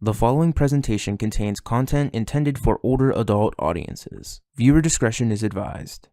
The following presentation contains content intended for older adult audiences. Viewer discretion is advised.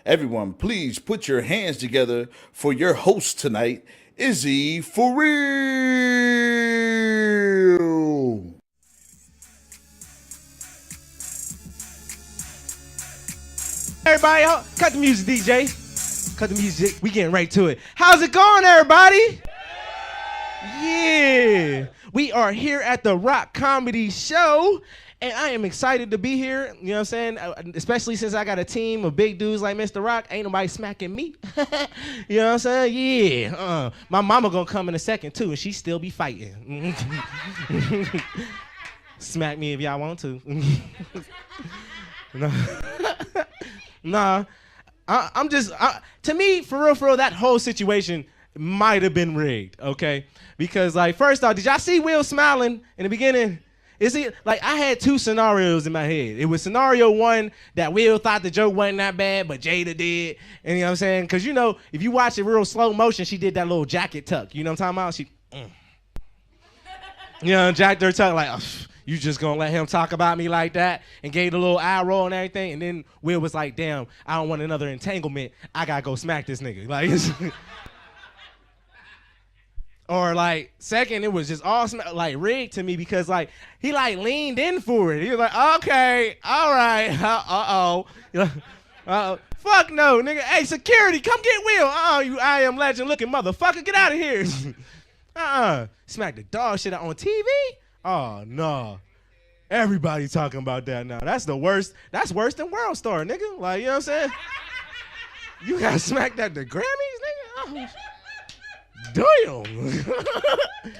Everyone, please put your hands together for your host tonight, Izzy For Real. Everybody, cut the music, DJ. Cut the music. We getting right to it. How's it going, everybody? Yeah. We are here at the Rock Comedy Show, and I am excited to be here. You know what I'm saying? Especially since I got a team of big dudes like Mr. Rock. Ain't nobody smacking me. You know what I'm saying? Yeah. My mama gonna come in a second, too, and she still be fighting. Smack me if y'all want to. Nah, I'm just, to me, for real, that whole situation might have been rigged, okay? Because, like, first off, did y'all see Will smiling in the beginning? Is it, like, I had two scenarios in my head. It was scenario one that Will thought the joke wasn't that bad, but Jada did. And you know what I'm saying? Because, you know, if you watch it real slow motion, she did that little jacket tuck. You know what I'm talking about? You know, jacked her tuck like, you just gonna let him talk about me like that, and gave the little eye roll and everything, and then Will was like, damn, I don't want another entanglement. I gotta go smack this nigga. Like, or like, second, it was just all like rigged to me because like he like leaned in for it. He was like, okay, all right, fuck no, nigga. Hey, security, come get Will. You I Am Legend looking motherfucker, get out of here. Smack the dog shit out on TV. Oh, no. Everybody talking about that now. That's the worst. That's worse than World Star, nigga. Like, you know what I'm saying? You got smacked at the Grammys, nigga? Oh, damn.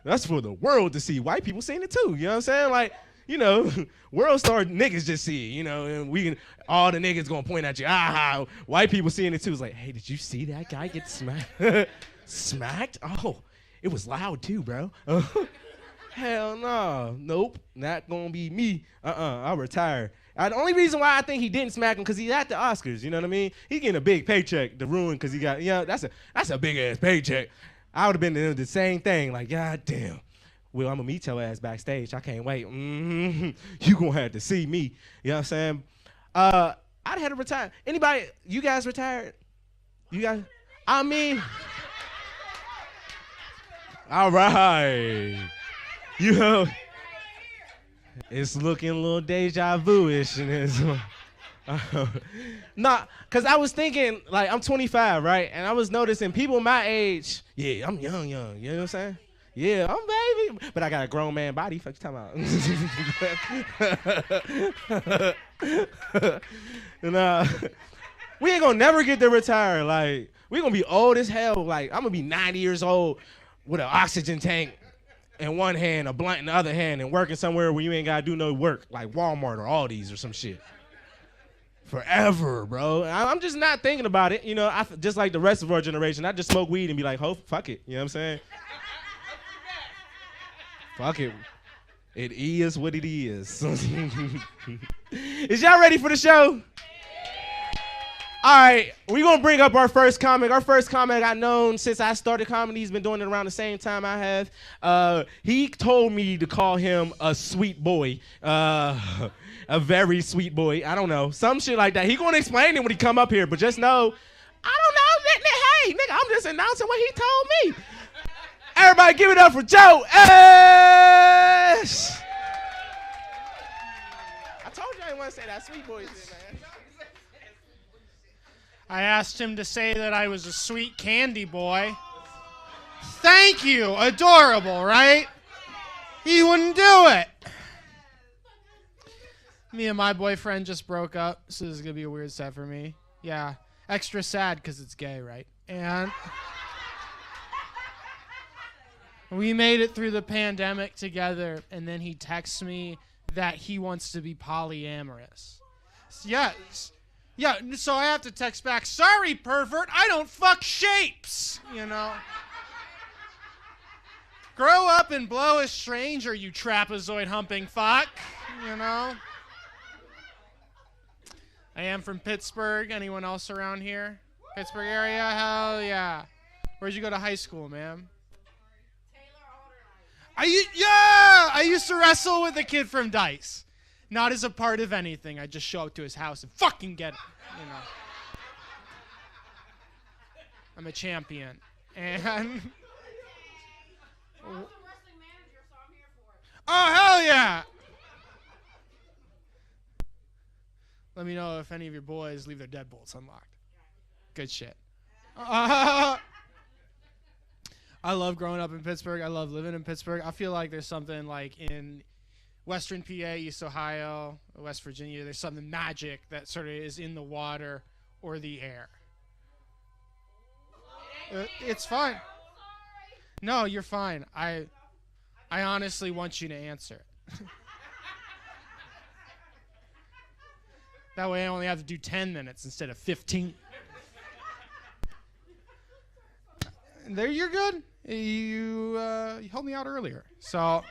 That's for the world to see. White people seeing it too. You know what I'm saying? Like, you know, World Star niggas just see it, you know, and we can, all the niggas gonna point at you. White people seeing it too. It's like, hey, did you see that guy get smacked? Smacked? Oh, it was loud too, bro. Hell no. Nope. Not gonna be me. I'll retire. The only reason why I think he didn't smack him because he's at the Oscars, you know what I mean? He getting a big paycheck to ruin because he got, you know, that's a big ass paycheck. I would have been doing the same thing, like, God damn. Well, I'm gonna meet your ass backstage. I can't wait. You gonna have to see me. You know what I'm saying? I'd have to retire. Anybody, you guys retired? You guys? I mean, all right. You know, it's looking a little deja vu-ish. Nah, because I was thinking, like, I'm 25, right? And I was noticing people my age, yeah, I'm young, you know what I'm saying? Yeah, I'm baby, but I got a grown man body. Fuck you talking about? And, we ain't gonna never get to retire. Like, we gonna be old as hell. Like, I'm gonna be 90 years old with an oxygen tank in one hand, a blunt in the other hand, and working somewhere where you ain't gotta do no work, like Walmart or Aldi's or some shit. Forever, bro. I'm just not thinking about it. You know, just like the rest of our generation, I just smoke weed and be like, fuck it. You know what I'm saying? Fuck it. It is what it is. Is y'all ready for the show? All right, we're going to bring up our first comic. Our first comic I've known since I started comedy. He's been doing it around the same time I have. He told me to call him a sweet boy, a very sweet boy. I don't know, some shit like that. He going to explain it when he come up here, but just know, I don't know. Hey, nigga, I'm just announcing what he told me. Everybody give it up for Joe Ash. I told you didn't want to say that sweet boy shit, man. I asked him to say that I was a sweet candy boy. Thank you. Adorable, right? He wouldn't do it. Me and my boyfriend just broke up, so this is going to be a weird set for me. Yeah. Extra sad because it's gay, right? And we made it through the pandemic together, and then he texts me that he wants to be polyamorous. Yes. Yeah, so I have to text back, sorry, pervert, I don't fuck shapes, you know? Grow up and blow a stranger, you trapezoid humping fuck, you know? I am from Pittsburgh. Anyone else around here? Pittsburgh area? Hell yeah. Where'd you go to high school, ma'am? I used to wrestle with a kid from Dice. Not as a part of anything. I just show up to his house and fucking get it. You know. I'm a champion. And oh, hell yeah! Let me know if any of your boys leave their deadbolts unlocked. Good shit. I love growing up in Pittsburgh. I love living in Pittsburgh. I feel like there's something like in Western PA, East Ohio, West Virginia, there's something magic that sort of is in the water or the air. It's fine. No, you're fine. I honestly want you to answer. That way I only have to do 10 minutes instead of 15. There, you're good. You helped me out earlier, so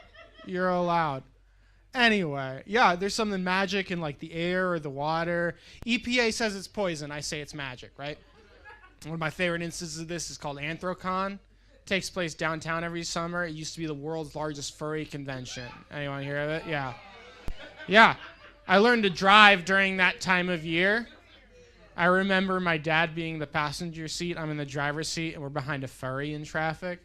you're allowed. Anyway, yeah, there's something magic in like the air or the water. EPA says it's poison. I say it's magic, right? One of my favorite instances of this is called Anthrocon. It takes place downtown every summer. It used to be the world's largest furry convention. Anyone hear of it? Yeah. Yeah. I learned to drive during that time of year. I remember my dad being in the passenger seat. I'm in the driver's seat, and we're behind a furry in traffic.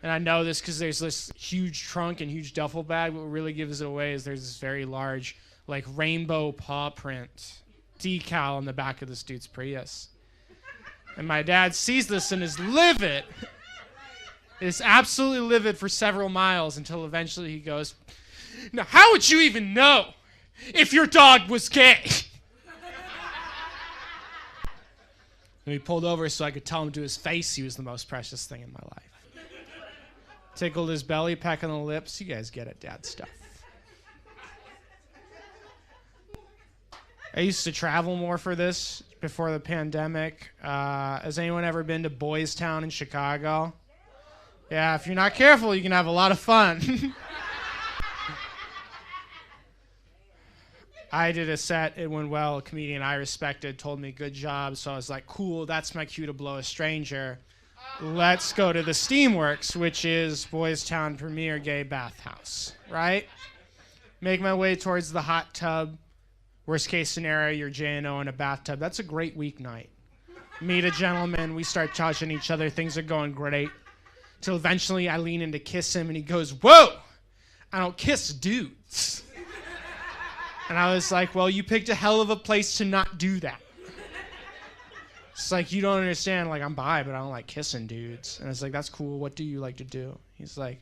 And I know this because there's this huge trunk and huge duffel bag. What really gives it away is there's this very large, like, rainbow paw print decal on the back of this dude's Prius. And my dad sees this and is livid. Is absolutely livid for several miles until eventually he goes, now, how would you even know if your dog was gay? And he pulled over so I could tell him to his face he was the most precious thing in my life. Tickled his belly, peck on the lips. You guys get it, dad stuff. I used to travel more for this before the pandemic. Has anyone ever been to Boys Town in Chicago? Yeah, if you're not careful, you can have a lot of fun. I did a set, it went well. A comedian I respected told me good job, so I was like, cool, that's my cue to blow a stranger. Let's go to the Steamworks, which is Boys Town premier gay bathhouse, right? Make my way towards the hot tub. Worst case scenario, you're J&O in a bathtub. That's a great weeknight. Meet a gentleman, we start touching each other, things are going great. Till eventually I lean in to kiss him and he goes, whoa, I don't kiss dudes. And I was like, well, you picked a hell of a place to not do that. It's like, you don't understand, like, I'm bi, but I don't like kissing dudes. And it's like, that's cool. What do you like to do? He's like,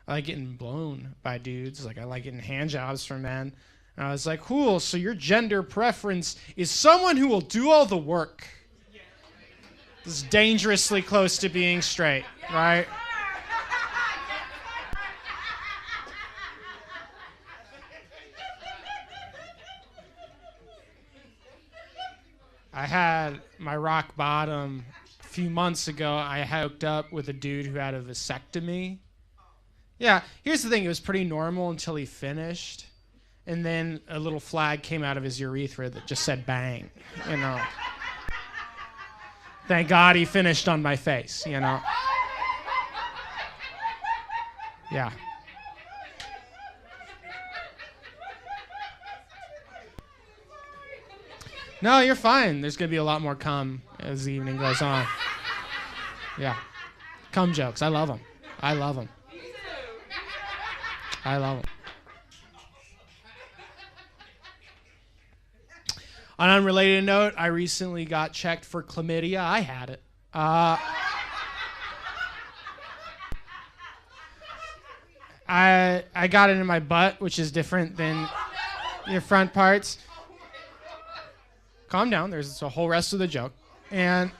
I like getting blown by dudes. Like, I like getting hand jobs from men. And I was like, cool. So your gender preference is someone who will do all the work. This is dangerously close to being straight, right? I had my rock bottom a few months ago. I hooked up with a dude who had a vasectomy. Yeah, here's the thing. It was pretty normal until he finished. And then a little flag came out of his urethra that just said bang, you know. Thank God he finished on my face, you know. Yeah. No, you're fine. There's going to be a lot more cum as the evening goes on. Yeah. Cum jokes. I love them. I love them. I love them. On an unrelated note, I recently got checked for chlamydia. I had it. I got it in my butt, which is different than your front parts. Calm down. There's a whole rest of the joke. And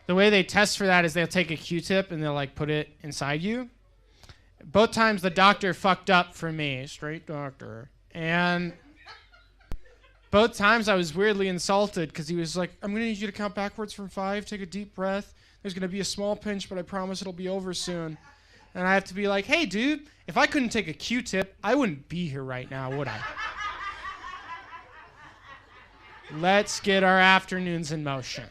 the way they test for that is they'll take a Q-tip and they'll like put it inside you. Both times the doctor fucked up for me, straight doctor. And both times I was weirdly insulted because he was like, I'm going to need you to count backwards from 5, take a deep breath. There's going to be a small pinch, but I promise it'll be over soon. And I have to be like, hey, dude, if I couldn't take a Q-tip, I wouldn't be here right now, would I? Let's get our afternoons in motion.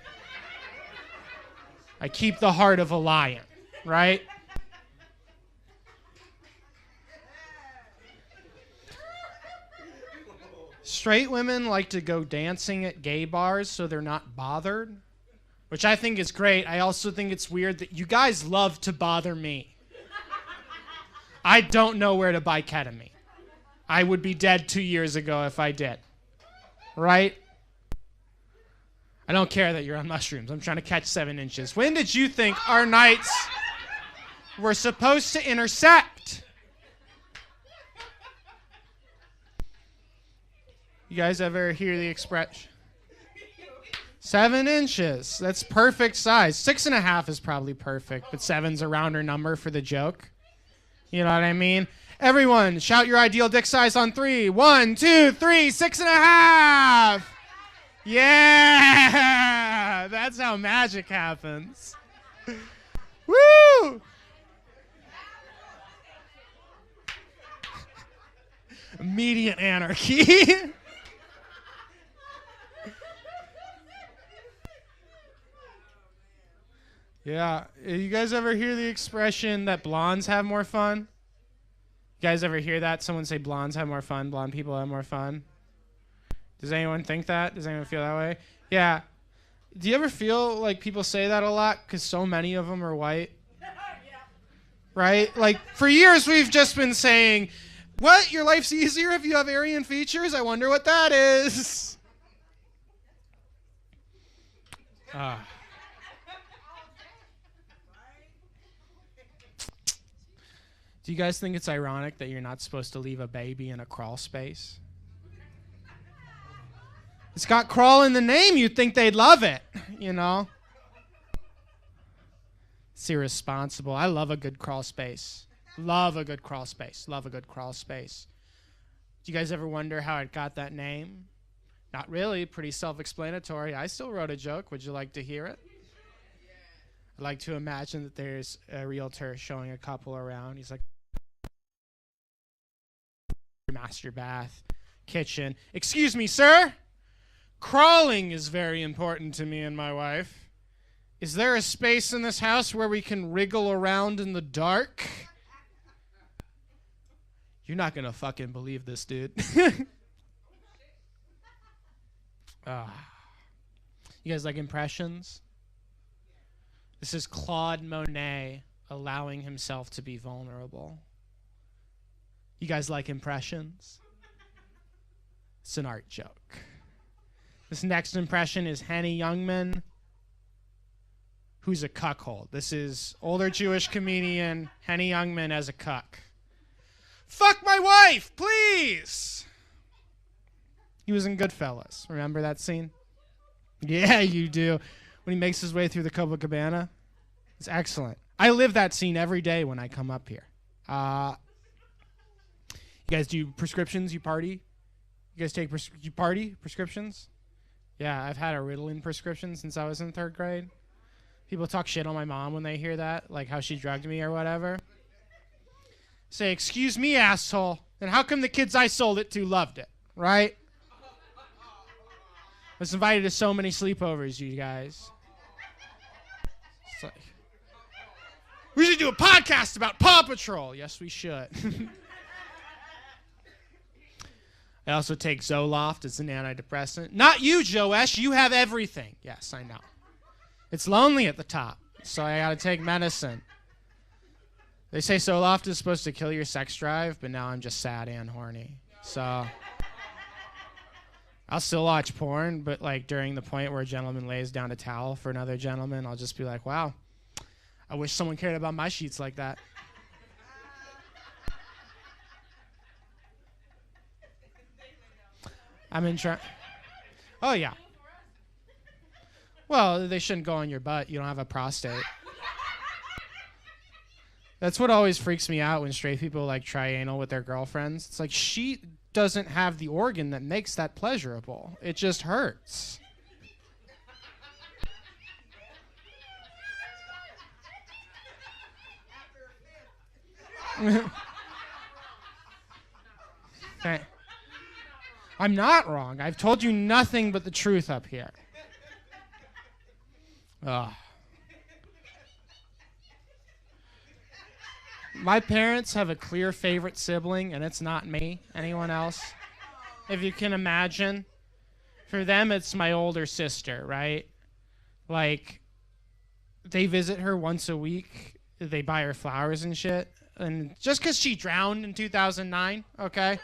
I keep the heart of a lion, right? Straight women like to go dancing at gay bars so they're not bothered, which I think is great. I also think it's weird that you guys love to bother me. I don't know where to buy ketamine. I would be dead 2 years ago if I did. Right? I don't care that you're on mushrooms. I'm trying to catch 7 inches. When did you think our nights were supposed to intersect? You guys ever hear the expression? 7 inches. That's perfect size. 6.5 is probably perfect, but 7's a rounder number for the joke. You know what I mean? Everyone, shout your ideal dick size on 3. 1, 2, 3, 6.5. Yeah, that's how magic happens. Woo! Immediate anarchy. Yeah, you guys ever hear the expression that blondes have more fun? You guys ever hear that? Someone say blondes have more fun, blonde people have more fun? Does anyone think that? Does anyone feel that way? Yeah. Do you ever feel like people say that a lot because so many of them are white? Right? Like, for years we've just been saying, what? Your life's easier if you have Aryan features? I wonder what that is. Do you guys think it's ironic that you're not supposed to leave a baby in a crawl space? It's got crawl in the name. You'd think they'd love it, you know? It's irresponsible. I love a good crawl space. Love a good crawl space. Love a good crawl space. Do you guys ever wonder how it got that name? Not really. Pretty self-explanatory. I still wrote a joke. Would you like to hear it? I'd like to imagine that there's a realtor showing a couple around. He's like, master bath, kitchen. Excuse me, sir. Crawling is very important to me and my wife. Is there a space in this house where we can wriggle around in the dark? You're not gonna fucking believe this, dude. You guys like impressions? This is Claude Monet allowing himself to be vulnerable. You guys like impressions? It's an art joke. This next impression is Henny Youngman, who's a cuckold. This is older Jewish comedian Henny Youngman as a cuck. Fuck my wife, please! He was in Goodfellas. Remember that scene? Yeah, you do. When he makes his way through the Copacabana. It's excellent. I live that scene every day when I come up here. You guys do prescriptions? You party? You guys take you party prescriptions? Yeah, I've had a Ritalin prescription since I was in 3rd grade. People talk shit on my mom when they hear that, like how she drugged me or whatever. Say, excuse me, asshole. Then how come the kids I sold it to loved it, right? I was invited to so many sleepovers, you guys. It's like, we should do a podcast about Paw Patrol. Yes, we should. I also take Zoloft. It's an antidepressant. Not you, Joesh. You have everything. Yes, I know. It's lonely at the top, so I gotta take medicine. They say Zoloft is supposed to kill your sex drive, but now I'm just sad and horny. So I'll still watch porn, but like during the point where a gentleman lays down a towel for another gentleman, I'll just be like, wow, I wish someone cared about my sheets like that. Oh, yeah. Well, they shouldn't go on your butt. You don't have a prostate. That's what always freaks me out when straight people like try anal with their girlfriends. It's like she doesn't have the organ that makes that pleasurable. It just hurts. Okay. I'm not wrong. I've told you nothing but the truth up here. Ugh. My parents have a clear favorite sibling, and it's not me. Anyone else? If you can imagine. For them, it's my older sister, right? Like, they visit her once a week. They buy her flowers and shit. And just because she drowned in 2009, okay?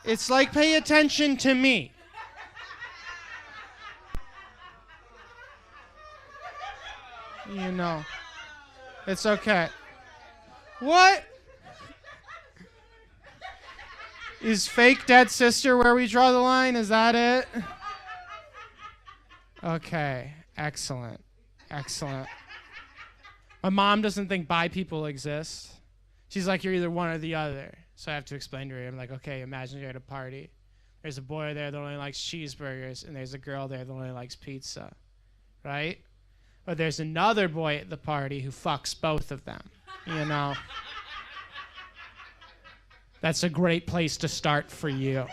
It's like, pay attention to me. You know. It's okay. What? Is fake dead sister where we draw the line? Is that it? Okay. Excellent. Excellent. My mom doesn't think bi people exist. She's like, you're either one or the other. So I have to explain to her. I'm like, okay, imagine you're at a party. There's a boy there that only likes cheeseburgers, and there's a girl there that only likes pizza. Right? But there's another boy at the party who fucks both of them. You know? That's a great place to start for you.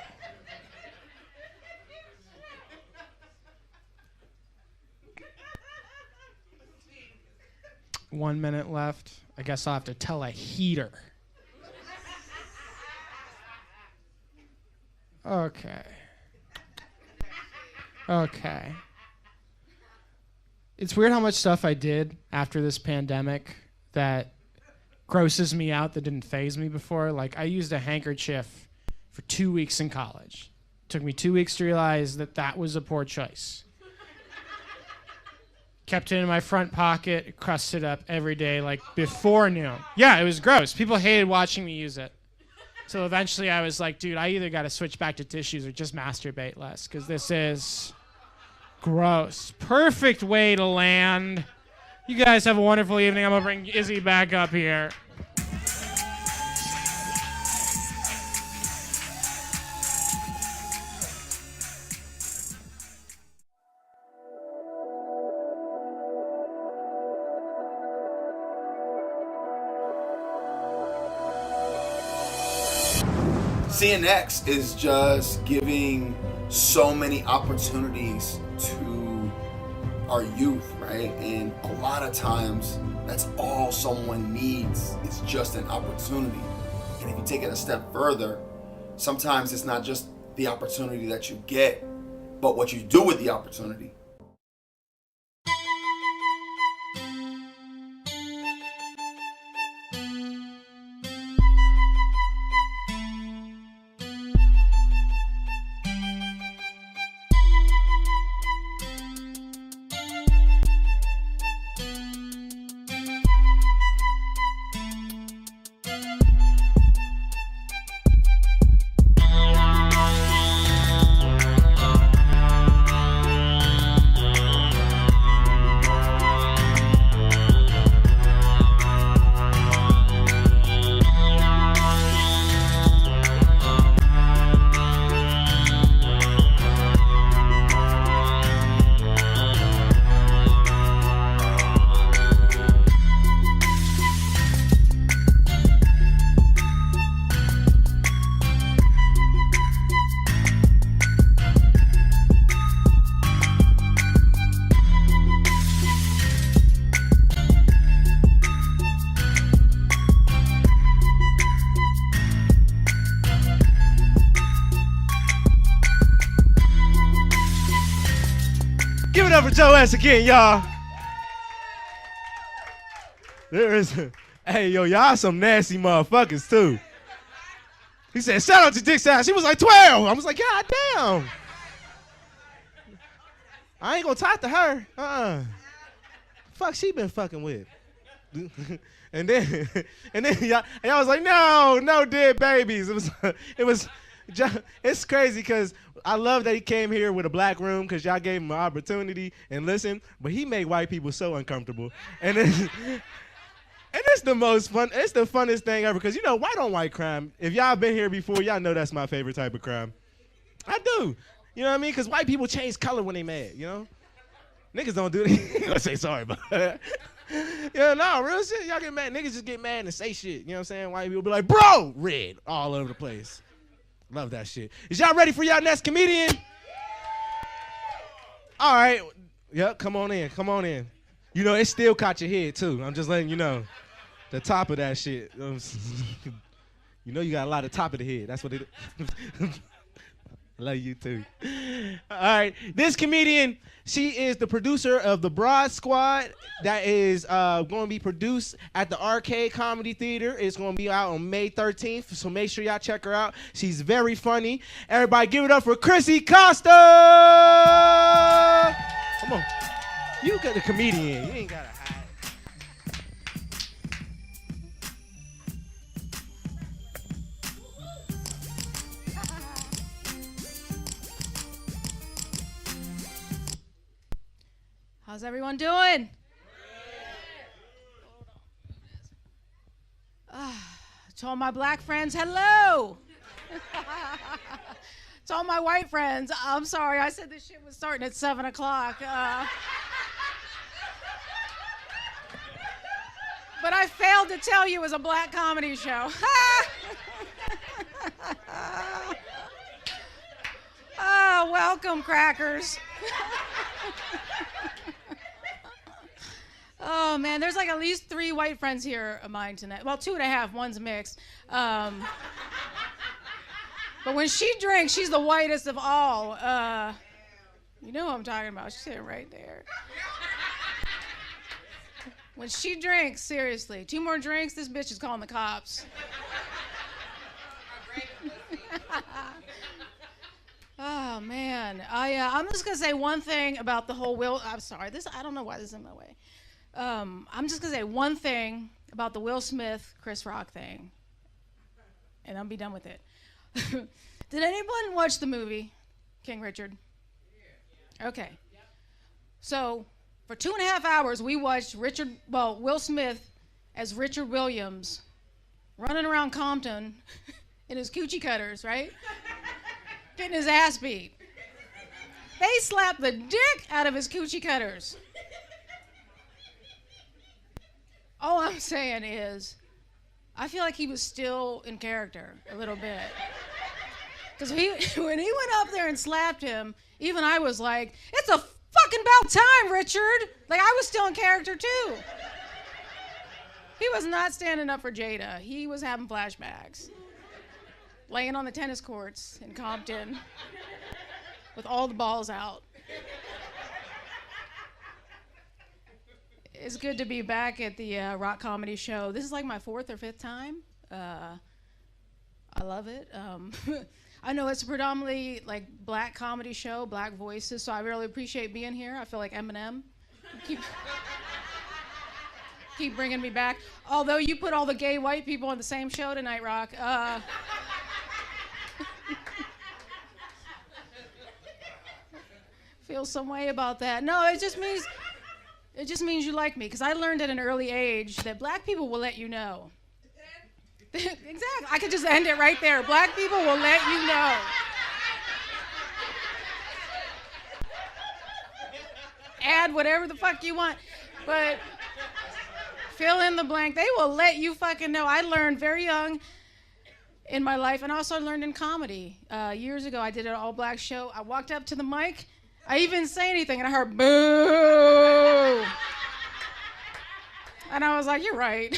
One minute left. I guess I'll have to tell a heater. Okay. Okay. It's weird how much stuff I did after this pandemic that grosses me out that didn't faze me before. Like, I used a handkerchief for 2 weeks in college. It took me 2 weeks to realize that that was a poor choice. Kept it in my front pocket, crusted up every day, like before noon. Yeah, it was gross. People hated watching me use it. So eventually I was like, dude, I either got to switch back to tissues or just masturbate less, because this is gross. Perfect way to land. You guys have a wonderful evening. I'm going to bring Izzy back up here. CNX is just giving so many opportunities to our youth, right? And a lot of times, that's all someone needs. It's just an opportunity. And if you take it a step further, sometimes it's not just the opportunity that you get, but what you do with the opportunity. Give it up for Joe S again, y'all. There is, hey, yo, y'all some nasty motherfuckers too. He said, shout out to Dick size. She was like 12. I was like, God damn. I ain't gonna talk to her. Fuck she been fucking with. and then y'all was like, no dead babies. It's crazy because I love that he came here with a black room because y'all gave him an opportunity and listen, but he made white people so uncomfortable. And then and it's the most fun, it's the funnest thing ever because, you know, white on white crime, if y'all been here before, y'all know that's my favorite type of crime. I do. You know what I mean? Because white people change color when they mad, you know? Niggas don't do that. I say sorry, but yeah, no, real shit. Y'all get mad. Niggas just get mad and say shit. You know what I'm saying? White people be like, bro, red all over the place. Love that shit. Is y'all ready for y'all next comedian? All right. Yep, come on in. Come on in. You know, it still caught your head, too. I'm just letting you know. The top of that shit. You know you got a lot of top of the head. That's what it is. Love you too. All right, this comedian, she is the producer of the Broad Squad that is going to be produced at the Arcade Comedy Theater. It's going to be out on May 13th, so make sure y'all check her out. She's very funny. Everybody give it up for Chrissy Costa! Come on. You got the comedian. You ain't got to hide. How's everyone doing? To all my black friends, hello. To all my white friends, I'm sorry, I said this shit was starting at 7 o'clock. But I failed to tell you it was a black comedy show. Oh, welcome, crackers. Oh, man, there's like at least 3 white friends here of mine tonight. Well, 2.5, one's mixed. But when she drinks, she's the whitest of all. You know what I'm talking about. She's sitting right there. When she drinks, seriously, 2 more drinks, this bitch is calling the cops. Oh, man. I'm just going to say one thing about the whole I'm sorry. I don't know why this is in my way. I'm just going to say one thing about the Will Smith, Chris Rock thing. And I'll be done with it. Did anyone watch the movie, King Richard? Okay. So, for 2.5 hours, we watched Will Smith as Richard Williams running around Compton in his coochie cutters, right? Getting his ass beat. They slapped the dick out of his coochie cutters. All I'm saying is, I feel like he was still in character a little bit. Because when he went up there and slapped him, even I was like, it's a fucking about time, Richard. Like, I was still in character too. He was not standing up for Jada. He was having flashbacks. Laying on the tennis courts in Compton with all the balls out. It's good to be back at the Rock Comedy Show. This is like my 4th or 5th time. I love it. I know it's a predominantly like black comedy show, black voices, so I really appreciate being here. I feel like Eminem. Keep bringing me back. Although you put all the gay white people on the same show tonight, Rock. Feel some way about that. No, it just means you like me, because I learned at an early age that black people will let you know. Exactly. I could just end it right there. Black people will let you know. Add whatever the fuck you want, but fill in the blank. They will let you fucking know. I learned very young in my life, and also learned in comedy. Years ago, I did an all-black show. I walked up to the mic. I even didn't say anything, and I heard boo. And I was like, you're right.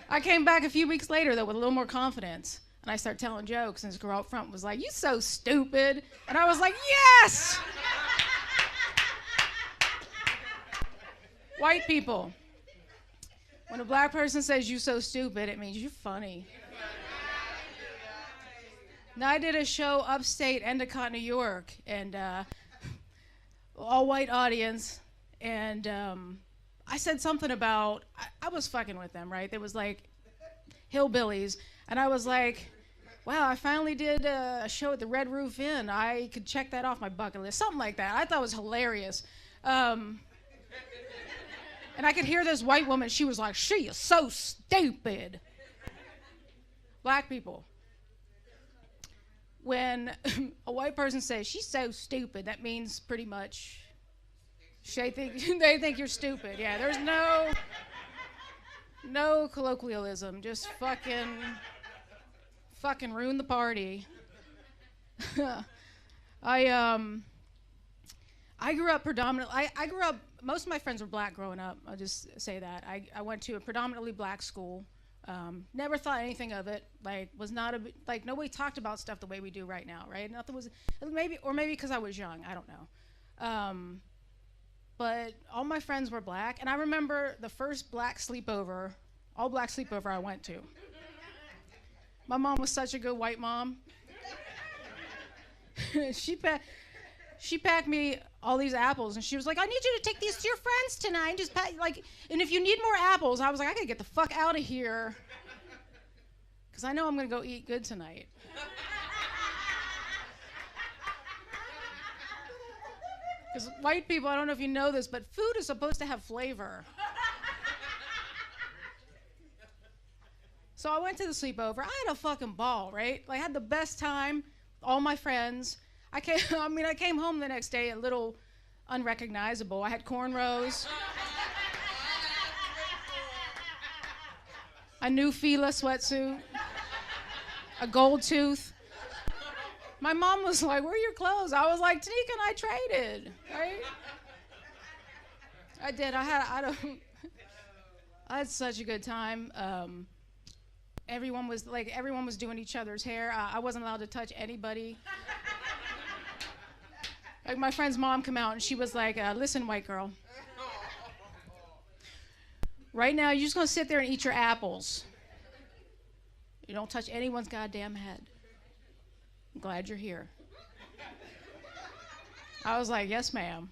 I came back a few weeks later, though, with a little more confidence. And I started telling jokes, and this girl up front was like, you so stupid. And I was like, yes! White people. When a black person says you so stupid, it means you're funny. Now, I did a show upstate Endicott, New York, and all white audience, and I said something about, I was fucking with them, right? There was like hillbillies, and I was like, wow, I finally did a show at the Red Roof Inn. I could check that off my bucket list, something like that. I thought it was hilarious. And I could hear this white woman, she was like, she is so stupid. Black people. When a white person says, she's so stupid, that means pretty much they think you're stupid. Yeah, there's no colloquialism, just fucking ruin the party. I grew up predominantly, I grew up, most of my friends were black growing up, I'll just say that. I went to a predominantly black school. Never thought anything of it. Like, was not like, nobody talked about stuff the way we do right now, right? Nothing was, maybe because I was young, I don't know. But all my friends were black, and I remember the first black sleepover, all black sleepover I went to. My mom was such a good white mom. She packed me all these apples, and she was like, I need you to take these to your friends tonight. And just and if you need more apples, I was like, I gotta get the fuck out of here, because I know I'm gonna go eat good tonight. Because white people, I don't know if you know this, but food is supposed to have flavor. So I went to the sleepover. I had a fucking ball, right? Like, I had the best time, all my friends. I came home the next day a little unrecognizable. I had cornrows, a new Fila sweatsuit, a gold tooth. My mom was like, where are your clothes? I was like, Tanika and I traded, right? I did. I had such a good time. Everyone was doing each other's hair. I wasn't allowed to touch anybody. Like, my friend's mom came out and she was like, listen, white girl. Right now, you're just gonna sit there and eat your apples. You don't touch anyone's goddamn head. I'm glad you're here. I was like, yes, ma'am.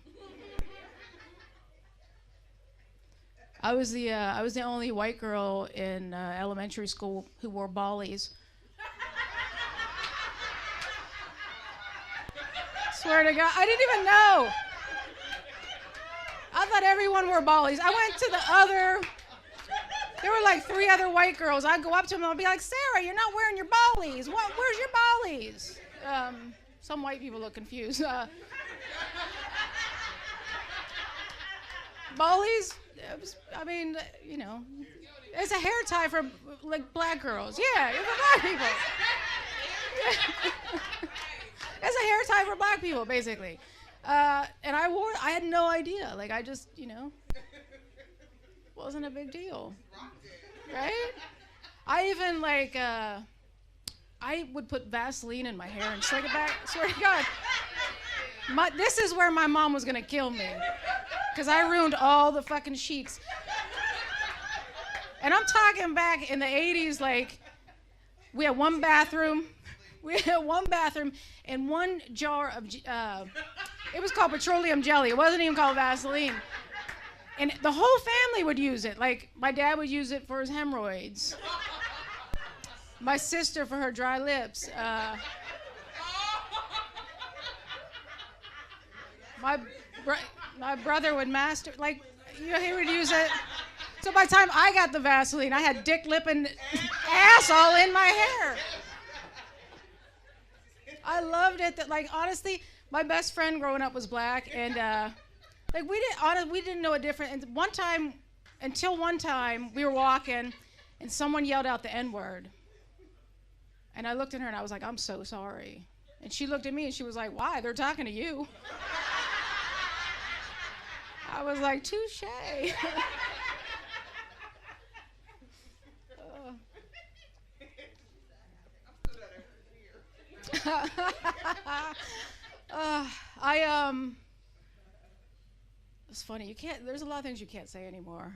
I was the only white girl in elementary school who wore ballies. Swear to God, I didn't even know. I thought everyone wore ballies. I went to there were like 3 other white girls. I'd go up to them and I'd be like, Sarah, you're not wearing your ballies. Where's your ballies? Some white people look confused. Ballies? It's a hair tie for like black girls. Yeah, it's for black people. It's a hair tie for black people, basically. And I had no idea. Like, I just, wasn't a big deal. Right? I even, I would put Vaseline in my hair and slick it back. Swear to God. This is where my mom was going to kill me. Because I ruined all the fucking sheets. And I'm talking back in the 80s, like, we had one bathroom. We had one bathroom and one jar of, it was called petroleum jelly. It wasn't even called Vaseline. And the whole family would use it. Like, my dad would use it for his hemorrhoids. My sister for her dry lips. My brother would he would use it. So by the time I got the Vaseline, I had dick, lip, and ass all in my hair. I loved it. Honestly, my best friend growing up was black, and we didn't know a difference. And until one time, we were walking, and someone yelled out the N-word, and I looked at her and I was like, I'm so sorry. And she looked at me and she was like, why? They're talking to you. I was like, touche. it's funny. There's a lot of things you can't say anymore.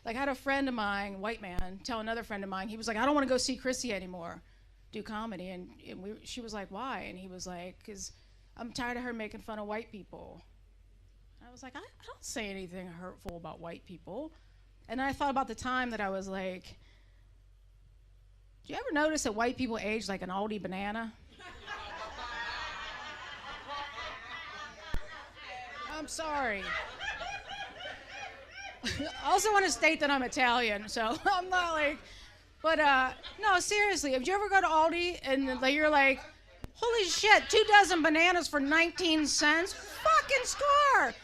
Like I had a friend of mine, white man, tell another friend of mine. He was like, I don't want to go see Chrissy anymore, do comedy. And she was like, why? And he was like, because I'm tired of her making fun of white people. I was like, I don't say anything hurtful about white people. And I thought about the time that I was like, do you ever notice that white people age like an Aldi banana? I'm sorry. I also want to state that I'm Italian, so I'm not like, but no, seriously, if you ever go to Aldi and you're like, holy shit, 2 dozen bananas for 19 cents? Fucking score!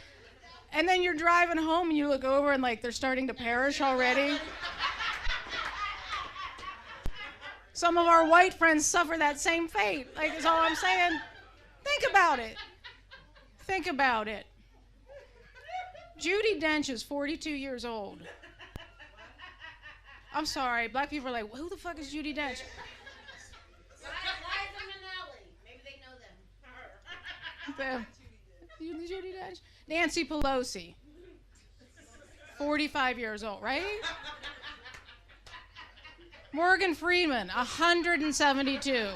And then you're driving home and you look over and like they're starting to perish already. Some of our white friends suffer that same fate. Like, is all I'm saying. Think about it. Think about it. Judi Dench is 42 years old. I'm sorry, black people are like, who the fuck is Judi Dench? Maybe they know them. Judi Dench? Nancy Pelosi. 45 years old, right? Morgan Freeman, 172.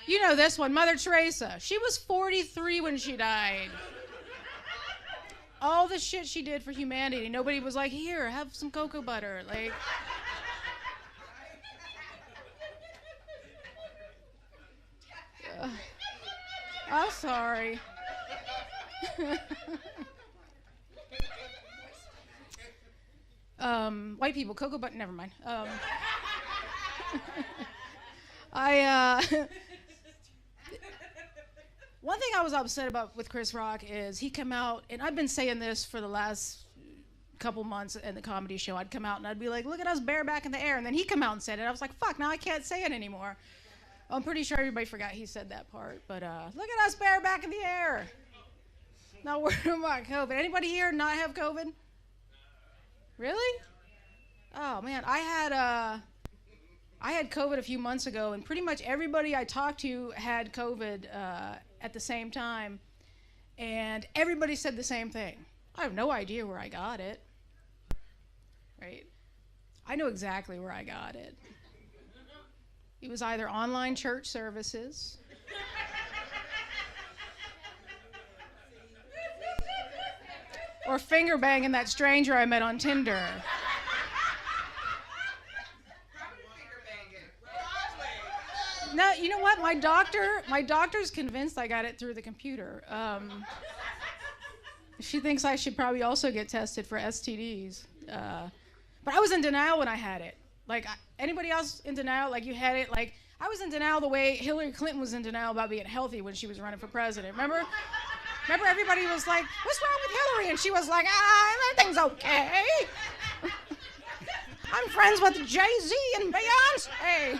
You know this one, Mother Teresa. She was 43 when she died. All the shit she did for humanity. Nobody was like, here, have some cocoa butter. Like, I'm sorry. White people, cocoa butter, never mind. One thing I was upset about with Chris Rock is he came out, and I've been saying this for the last couple months in the comedy show. I'd come out and I'd be like, look at us bareback in the air. And then he come out and said it. I was like, fuck, now I can't say it anymore. I'm pretty sure everybody forgot he said that part. But look at us bareback in the air. Not worried about COVID. Anybody here not have COVID? Really? Oh, man. I had COVID a few months ago, and pretty much everybody I talked to had COVID at the same time, and everybody said the same thing. I have no idea where I got it, right? I know exactly where I got it. It was either online church services, or finger banging that stranger I met on Tinder. No, you know what? My doctor's convinced I got it through the computer. She thinks I should probably also get tested for STDs. But I was in denial when I had it. Like, anybody else in denial? Like, you had it? Like, I was in denial the way Hillary Clinton was in denial about being healthy when she was running for president. Remember everybody was like, what's wrong with Hillary? And she was like, everything's okay. I'm friends with Jay-Z and Beyonce.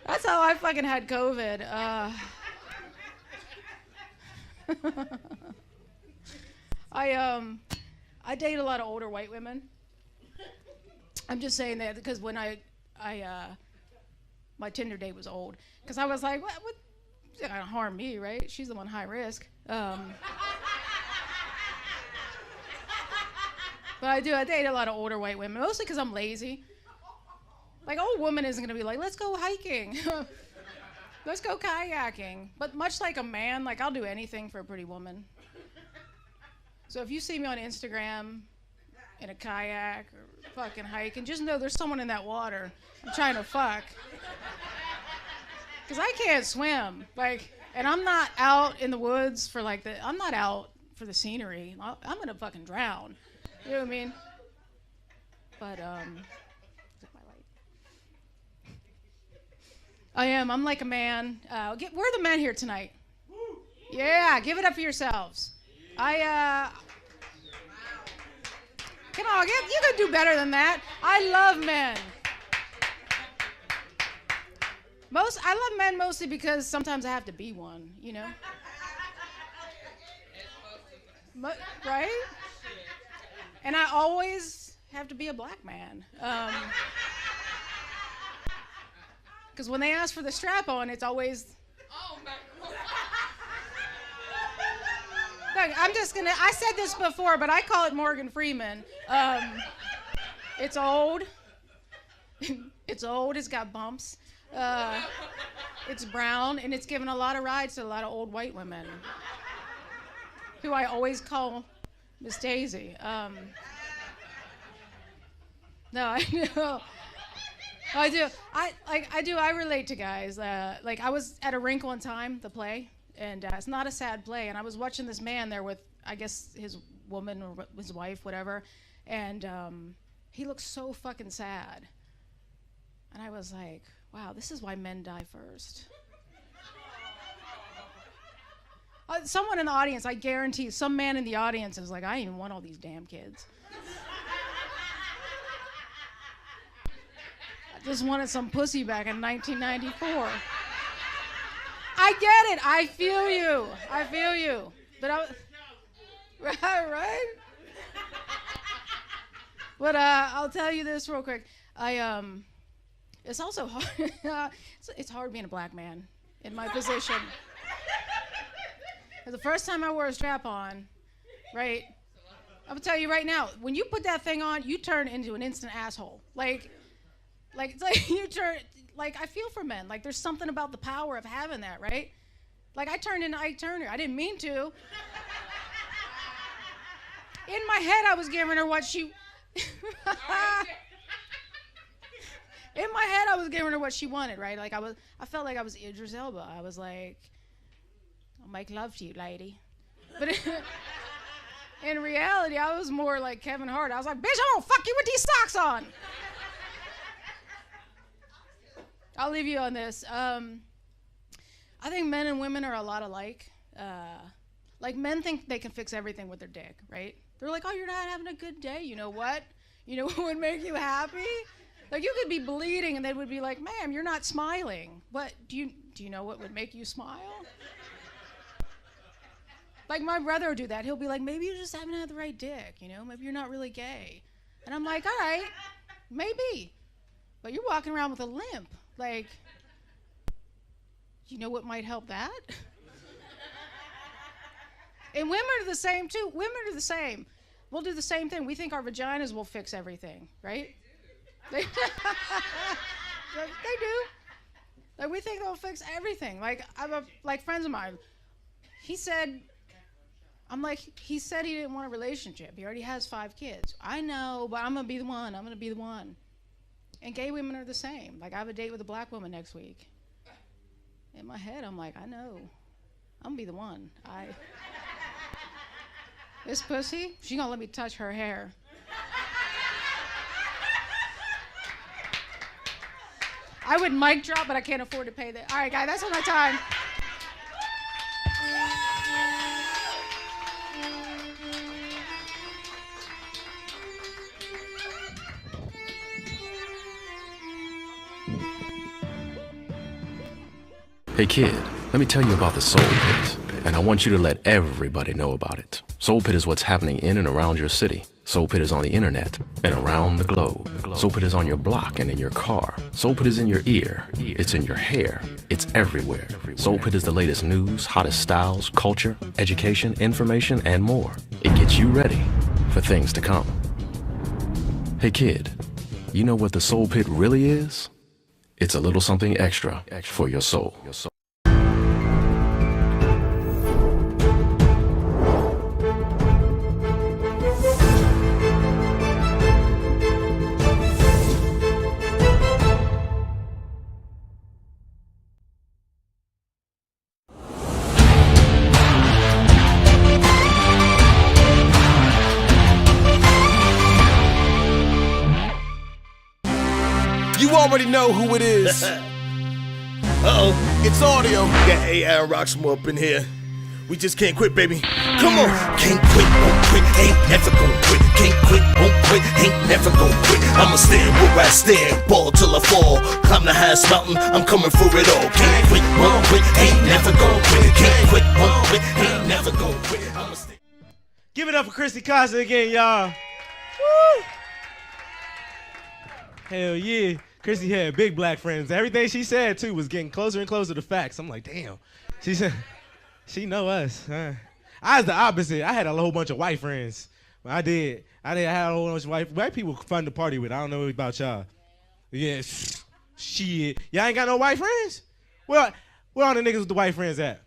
That's how I fucking had COVID. I date a lot of older white women. I'm just saying that because when my Tinder date was old, because I was like, what? She's not gonna harm me, right? She's the one high risk. But I date a lot of older white women, mostly because I'm lazy. Like, old woman isn't gonna be like, let's go hiking. Let's go kayaking. But much like a man, like, I'll do anything for a pretty woman. So if you see me on Instagram in a kayak or fucking hiking, just know there's someone in that water I'm trying to fuck. Because I can't swim. Like, and I'm not out in the woods for like I'm not out for the scenery. I'm gonna fucking drown. You know what I mean? But, I am. I'm like a man. We're the men here tonight. Yeah, give it up for yourselves. Come on, you can do better than that. I love men. I love men mostly because sometimes I have to be one, you know? Right? And I always have to be a black man. Because when they ask for the strap on, it's always Look, I said this before, but I call it Morgan Freeman. It's old. It's old, it's got bumps. It's brown, and it's given a lot of rides to a lot of old white women, who I always call Miss Daisy. No, I know. I do. I relate to guys. Like, I was at A Wrinkle in Time, the play, and it's not a sad play. And I was watching this man there with, I guess, his woman or his wife, whatever. And he looked so fucking sad. And I was like, wow, this is why men die first. Someone in the audience, I guarantee, some man in the audience is like, I didn't even want all these damn kids. I just wanted some pussy back in 1994. I get it. I feel you. I feel you. But right? But I'll tell you this real quick. It's also hard. It's hard being a black man in my position. The first time I wore a strap on, right? I'm gonna tell you right now, when you put that thing on, you turn into an instant asshole. Like it's like you turn. Like, I feel for men. Like, there's something about the power of having that, right? Like, I turned into Ike Turner. I didn't mean to. In my head, I was giving her what she. In my head, I was giving her what she wanted, right? Like, I felt like I was Idris Elba. I was like, I'll make love to you, lady. But in reality, I was more like Kevin Hart. I was like, bitch, I'm gonna fuck you with these socks on. I'll leave you on this. I think men and women are a lot alike. Like, men think they can fix everything with their dick, right? They're like, oh, you're not having a good day. You know what? You know what would make you happy? Like, you could be bleeding and they would be like, ma'am, you're not smiling. What, do you know what would make you smile? Like, my brother would do that. He'll be like, maybe you just haven't had the right dick, you know? Maybe you're not really gay. And I'm like, all right, maybe. But you're walking around with a limp. Like, you know what might help that? And women are the same, too. Women are the same. We'll do the same thing. We think our vaginas will fix everything, right? They do. Like, we think they'll fix everything. Like, like friends of mine. He said he didn't want a relationship. He already has 5 kids. I know, but I'm gonna be the one. I'm gonna be the one. And gay women are the same. Like, I have a date with a black woman next week. In my head, I'm like, I know. I'm gonna be the one. This pussy, she gonna let me touch her hair. I would mic drop, but I can't afford to pay that. All right, guys, that's all my time. Hey kid, let me tell you about the Soul Pit, and I want you to let everybody know about it. Soul Pit is what's happening in and around your city. Soul Pit is on the internet and around the globe. Soul Pit is on your block and in your car. Soul Pit is in your ear. It's in your hair. It's everywhere. Soul Pit is the latest news, hottest styles, culture, education, information, and more. It gets you ready for things to come. Hey kid, you know what the Soul Pit really is? It's a little something extra for your soul. You already know who it is. Uh-oh. It's audio. Got AI Rocksmore up in here. We just can't quit, baby. Come on. Can't quit, won't quit, ain't never gon' quit. Can't quit, won't quit, ain't never gon' quit. I'ma stand where I stand, ball till I fall. Climb the highest mountain, I'm coming for it all. Can't quit, won't quit, ain't never gon' quit. Can't quit, won't quit, ain't never gon' quit. I'ma stand. Give it up for Chrissy Casa again, y'all. Woo! Hell yeah. Chrissy had big black friends. Everything she said, too, was getting closer and closer to facts. I'm like, damn. She said, she know us. Huh? I was the opposite. I had a whole bunch of white friends. I did. I had a whole bunch of white people fun to party with. I don't know about y'all. Yeah, shit. Y'all ain't got no white friends? Well, where all the niggas with the white friends at?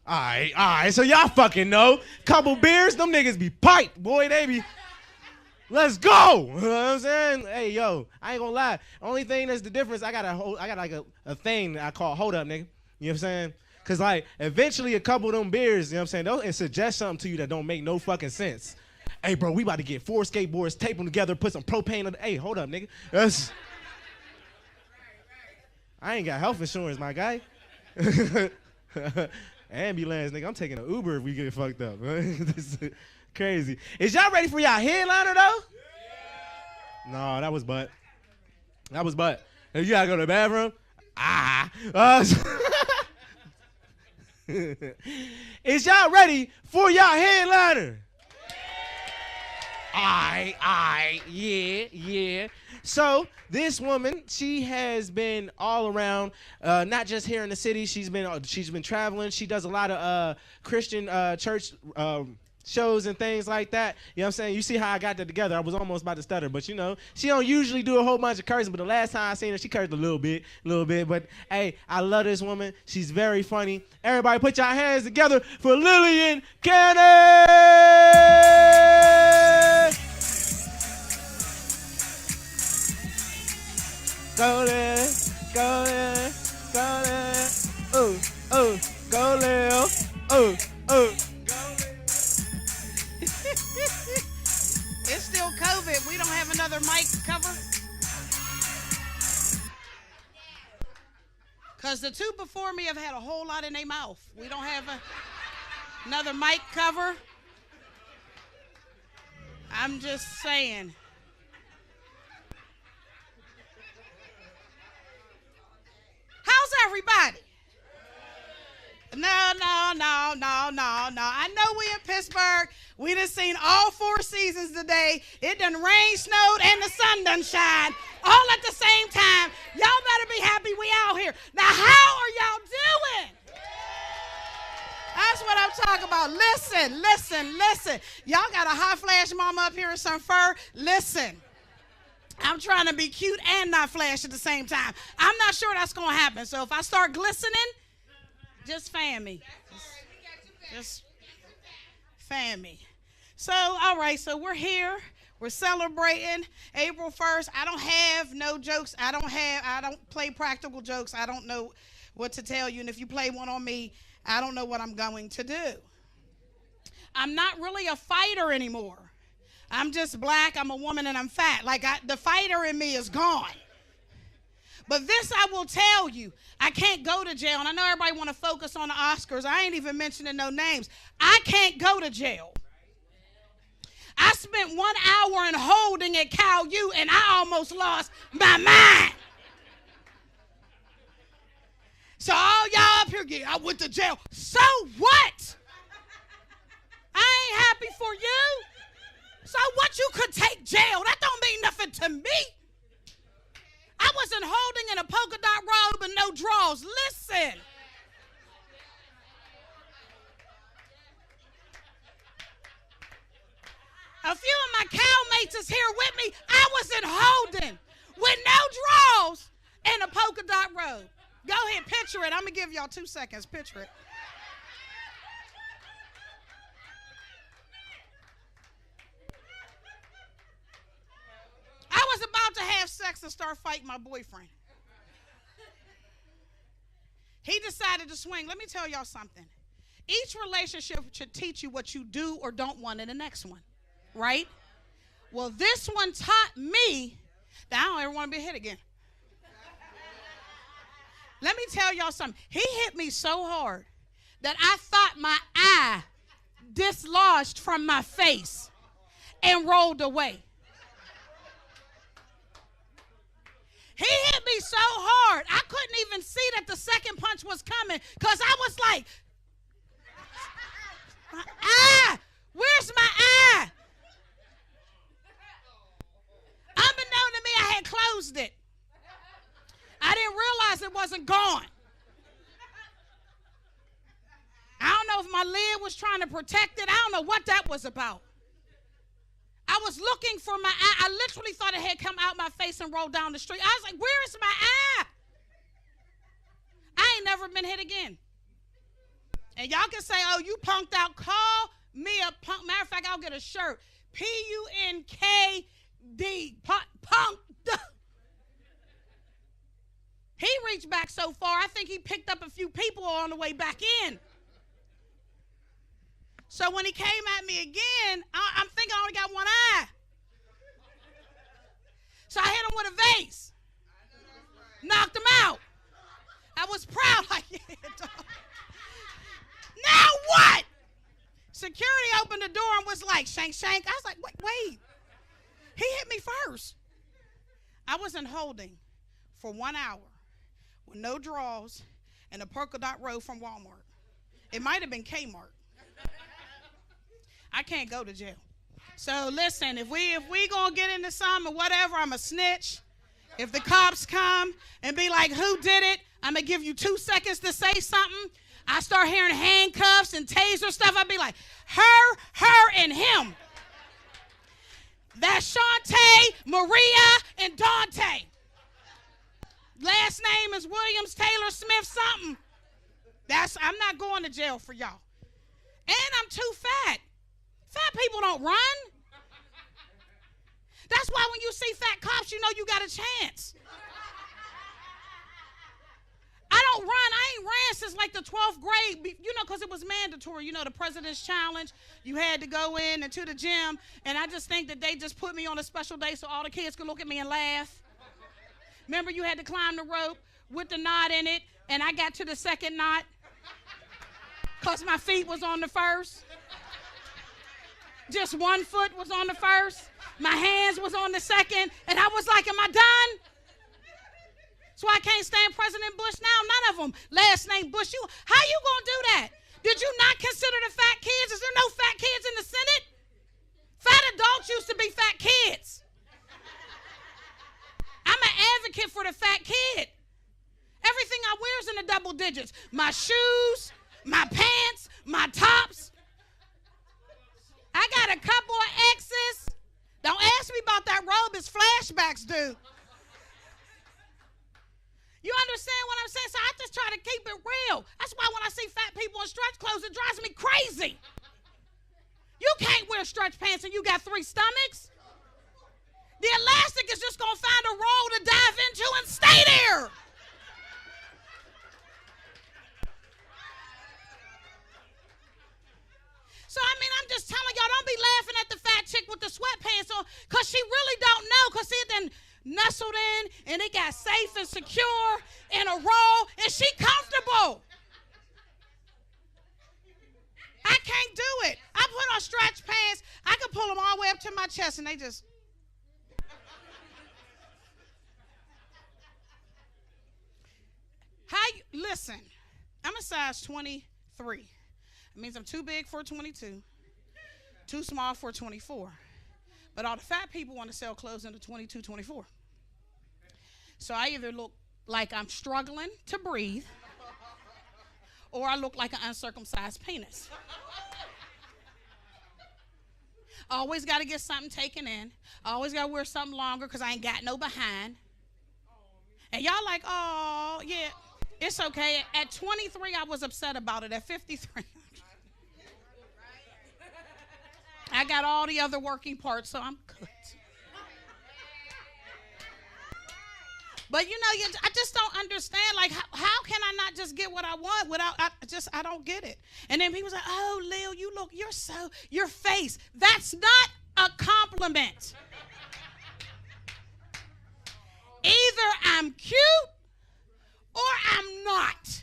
All right. So y'all fucking know. Couple beers, them niggas be piped. Boy, they be... Let's go. You know what I'm saying? Hey, yo, I ain't gonna lie. Only thing that's the difference, I got like a thing that I call hold up, nigga. You know what I'm saying? Cause like eventually a couple of them beers, you know what I'm saying, they'll suggest something to you that don't make no fucking sense. Hey, bro, we about to get 4 skateboards, tape them together, put some propane on the... Hey, hold up, nigga. I ain't got health insurance, my guy. Ambulance, nigga. I'm taking an Uber if we get fucked up. This is crazy. Is y'all ready for y'all headliner, though? Yeah. No, that was butt. That was butt. If you gotta go to the bathroom, is y'all ready for y'all headliner? Yeah. So this woman, she has been all around, not just here in the city. She's been traveling. She does a lot of Christian church shows and things like that. You know what I'm saying? You see how I got that together. I was almost about to stutter, but you know, she don't usually do a whole bunch of cursing, but the last time I seen her, she cursed a little bit. But hey, I love this woman. She's very funny. Everybody put your hands together for Lillian Cannon! Go there, go there, go there. Ooh, go there. Ooh. It's still COVID. We don't have another mic cover. Because the two before me have had a whole lot in their mouth. We don't have another mic cover. I'm just saying. How's everybody? No. I know we in Pittsburgh. We done seen all 4 seasons today. It done rain, snowed, and the sun done shine all at the same time. Y'all better be happy we out here. Now, how are y'all doing? That's what I'm talking about. Listen. Y'all got a hot flash mama up here in some fur. Listen. I'm trying to be cute and not flash at the same time. I'm not sure that's going to happen. So if I start glistening, just fan me. Just fan me. So, all right, so we're here. We're celebrating April 1st. I don't have no jokes. I don't play practical jokes. I don't know what to tell you. And if you play one on me, I don't know what I'm going to do. I'm not really a fighter anymore. I'm just black, I'm a woman, and I'm fat. Like, the fighter in me is gone. But this I will tell you, I can't go to jail. And I know everybody want to focus on the Oscars. I ain't even mentioning no names. I can't go to jail. I spent 1 hour in holding at Cal U, and I almost lost my mind. So all y'all up here, I went to jail. So what? I ain't happy for you. So what, you could take jail? That don't mean nothing to me. I wasn't holding in a polka dot robe and no drawers. Listen. A few of my cow mates is here with me. I wasn't holding with no drawers and a polka dot robe. Go ahead, picture it. I'm going to give y'all 2 seconds. Picture it. I was about to have sex and start fighting my boyfriend. He decided to swing. Let me tell y'all something. Each relationship should teach you what you do or don't want in the next one, right? Well, this one taught me that I don't ever want to be hit again. Let me tell y'all something. He hit me so hard that I thought my eye dislodged from my face and rolled away. He hit me so hard, I couldn't even see that the second punch was coming because I was like, my eye, where's my eye? Unbeknown to me, I had closed it. I didn't realize it wasn't gone. know if my lid was trying to protect it. I don't know what that was about. I was looking for my eye. I literally thought it had come out my face and rolled down the street. I was like, where is my eye? I ain't never been hit again. And y'all can say, oh, you punked out. Call me a punk. Matter of fact, I'll get a shirt. P-U-N-K-D. Punk. He reached back so far, I think he picked up a few people on the way back in. So when he came at me again, I'm thinking I only got one eye. So I hit him with a vase. Knocked him out. I was proud. Like, yeah, dog. Now what? Security opened the door and was like, shank, shank. I was like, wait. He hit me first. I was in holding for 1 hour with no draws and a polka dot robe from Walmart. It might have been Kmart. I can't go to jail. So listen, if we gonna get into something or whatever, I'm a snitch. If the cops come and be like, who did it? I'm gonna give you 2 seconds to say something. I start hearing handcuffs and taser stuff. I'd be like, her, and him. That's Shantae, Maria, and Dante. Last name is Williams, Taylor, Smith, something. I'm not going to jail for y'all. And I'm too fat. Fat people don't run. That's why when you see fat cops, you know you got a chance. I don't run. I ain't ran since like the 12th grade, because it was mandatory. The President's Challenge. You had to go in and to the gym. And I just think that they just put me on a special day so all the kids could look at me and laugh. Remember, you had to climb the rope with the knot in it, and I got to the second knot because my feet was on the first. Just one foot was on the first. My hands was on the second, and I was like, am I done? So I can't stand President Bush now. None of them. Last name Bush. How you gonna do that? Did you not consider the fat kids? Is there no fat kids in the Senate? Fat adults used to be fat kids. I'm an advocate for the fat kid. Everything I wear is in the double digits. My shoes, my pants, my tops. I got a couple of X's. Don't ask me about that robe. It's flashbacks, dude. You understand what I'm saying? So I just try to keep it real. That's why when I see fat people in stretch clothes, it drives me crazy. You can't wear stretch pants and you got 3 stomachs. The elastic is just going to find a roll to dive into and stay there. So, I'm just telling y'all, don't be laughing at the fat chick with the sweatpants on because she really don't know because it then nestled in and it got safe and secure in a roll and she comfortable. I can't do it. I put on stretch pants. I can pull them all the way up to my chest and they just... Listen, I'm a size 23. It means I'm too big for a 22, too small for a 24. But all the fat people want to sell clothes in a 22, 24. So I either look like I'm struggling to breathe or I look like an uncircumcised penis. I always got to get something taken in. I always got to wear something longer because I ain't got no behind. And y'all like, oh, yeah. It's okay. At 23, I was upset about it. At 53, I got all the other working parts, so I'm good. But I just don't understand. Like, how can I not just get what I want without? I don't get it. And then people say, "Oh, Lil, your face. That's not a compliment. Either I'm cute." Or I'm not.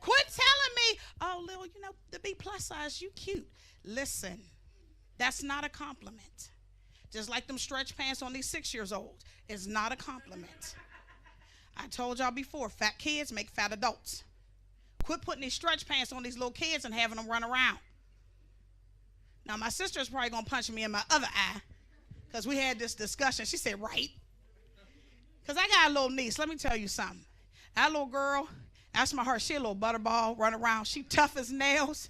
Quit telling me, oh, Lil, to be plus size, you cute. Listen, that's not a compliment. Just like them stretch pants on these 6-year-olds. It's not a compliment. I told y'all before, fat kids make fat adults. Quit putting these stretch pants on these little kids and having them run around. Now, my sister's probably going to punch me in my other eye because we had this discussion. She said, right. Because I got a little niece. Let me tell you something. That little girl, That's my heart. She a little butterball, run around. She tough as nails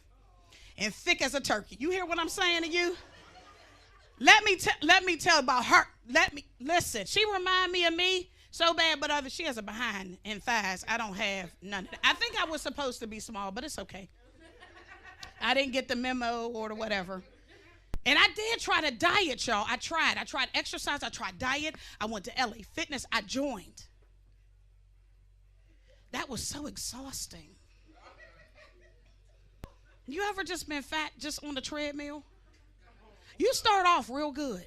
and thick as a turkey. You hear what I'm saying to you? Let me tell about her. Listen. She remind me of me so bad, but she has a behind and thighs. I don't have none of that. I think I was supposed to be small, but it's okay. I didn't get the memo or the whatever. And I did try to diet, y'all. I tried exercise. I tried diet. I went to LA Fitness. I joined. That was so exhausting. You ever just been fat just on the treadmill? You start off real good.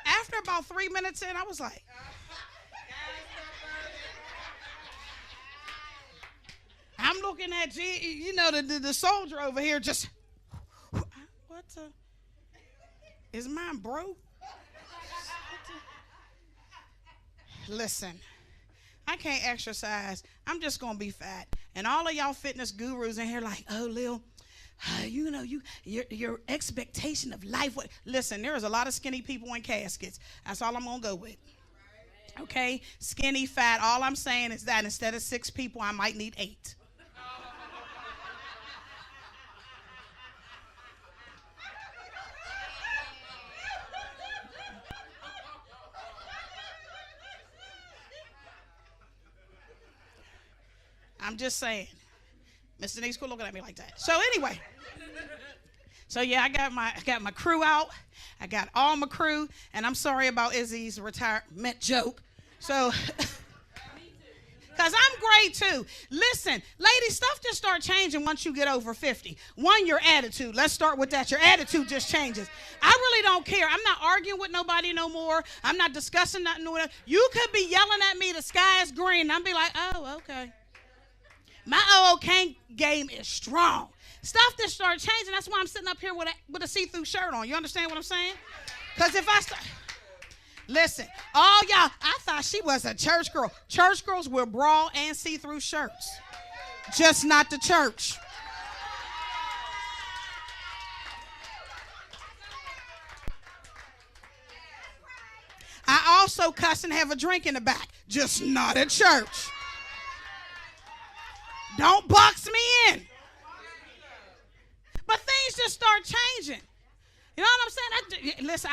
After about 3 minutes in, I was like, I'm looking at the soldier over here just, what the, is mine broke? Listen, I can't exercise. I'm just going to be fat. And all of y'all fitness gurus in here like, oh, Lil, your expectation of life. Listen, there is a lot of skinny people in caskets. That's all I'm going to go with. Okay? Skinny, fat. All I'm saying is that instead of 6 people, I might need 8. I'm just saying. Miss Denise, quit looking at me like that. So anyway. So yeah, I got my crew out. I got all my crew. And I'm sorry about Izzy's retirement joke. So, because I'm great too. Listen, ladies, stuff just start changing once you get over 50. One, your attitude. Let's start with that. Your attitude just changes. I really don't care. I'm not arguing with nobody no more. I'm not discussing nothing. You could be yelling at me, the sky is green. And I'll be like, oh, okay. My OK game is strong. Stuff that started changing. That's why I'm sitting up here with a see-through shirt on. You understand what I'm saying? Because if I start... Listen, all y'all, I thought she was a church girl. Church girls wear bra and see-through shirts. Just not the church. I also cuss and have a drink in the back. Just not at church. Don't box me in. But things just start changing. You know what I'm saying? Listen,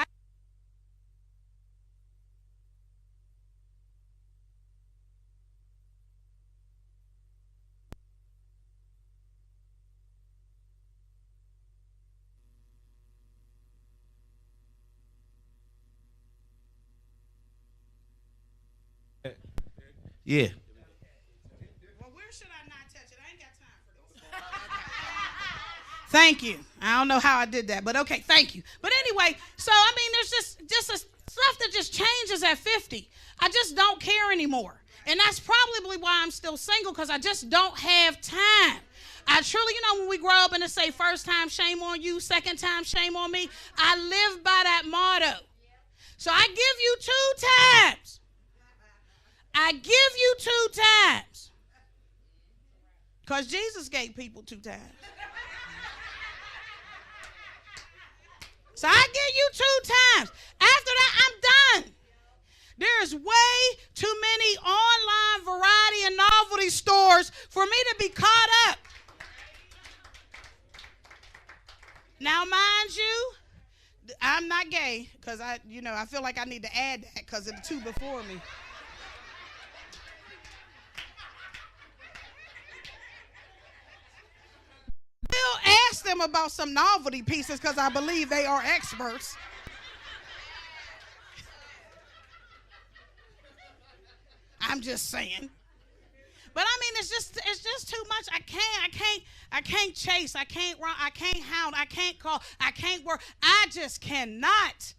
Yeah. Well, where should I not touch it? I ain't got time for this. Thank you. I don't know how I did that, but okay, thank you. But anyway, so I mean, there's just a stuff that just changes at 50. I just don't care anymore. And that's probably why I'm still single, because I just don't have time. I truly, when we grow up and they say first time, shame on you, second time, shame on me, I live by that motto. So I give you 2 times. I give you 2 times. Because Jesus gave people 2 times. So I give you 2 times. After that, I'm done. There's way too many online variety and novelty stores for me to be caught up. Now, mind you, I'm not gay because I feel like I need to add that because of the 2 before me. Still ask them about some novelty pieces because I believe they are experts. I'm just saying. But I mean, it's just too much. I can't chase. I can't run. I can't hound. I can't call. I can't work. I just cannot.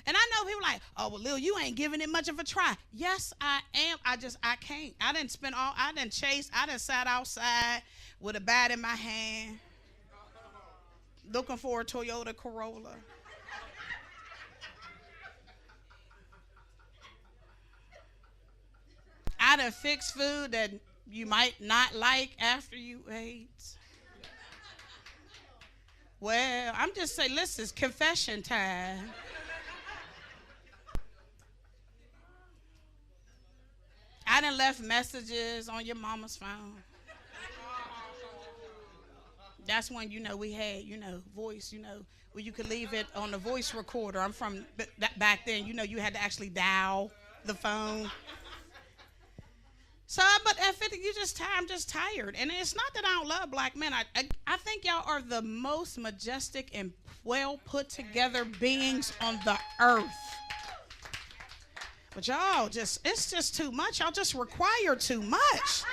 And I know people like, oh, well, Lil, you ain't giving it much of a try. Yes, I am. I can't. I didn't chase. I didn't sat outside with a bat in my hand, looking for a Toyota Corolla. I done fixed food that you might not like after you ate. Well, I'm just saying, listen, it's confession time. I done left messages on your mama's phone. That's when, we had, voice, where you could leave it on the voice recorder. I'm from back then, you had to actually dial the phone. So, but at 50, I'm just tired. And it's not that I don't love black men. I think y'all are the most majestic and well put together beings on the earth. But y'all it's just too much. Y'all just require too much.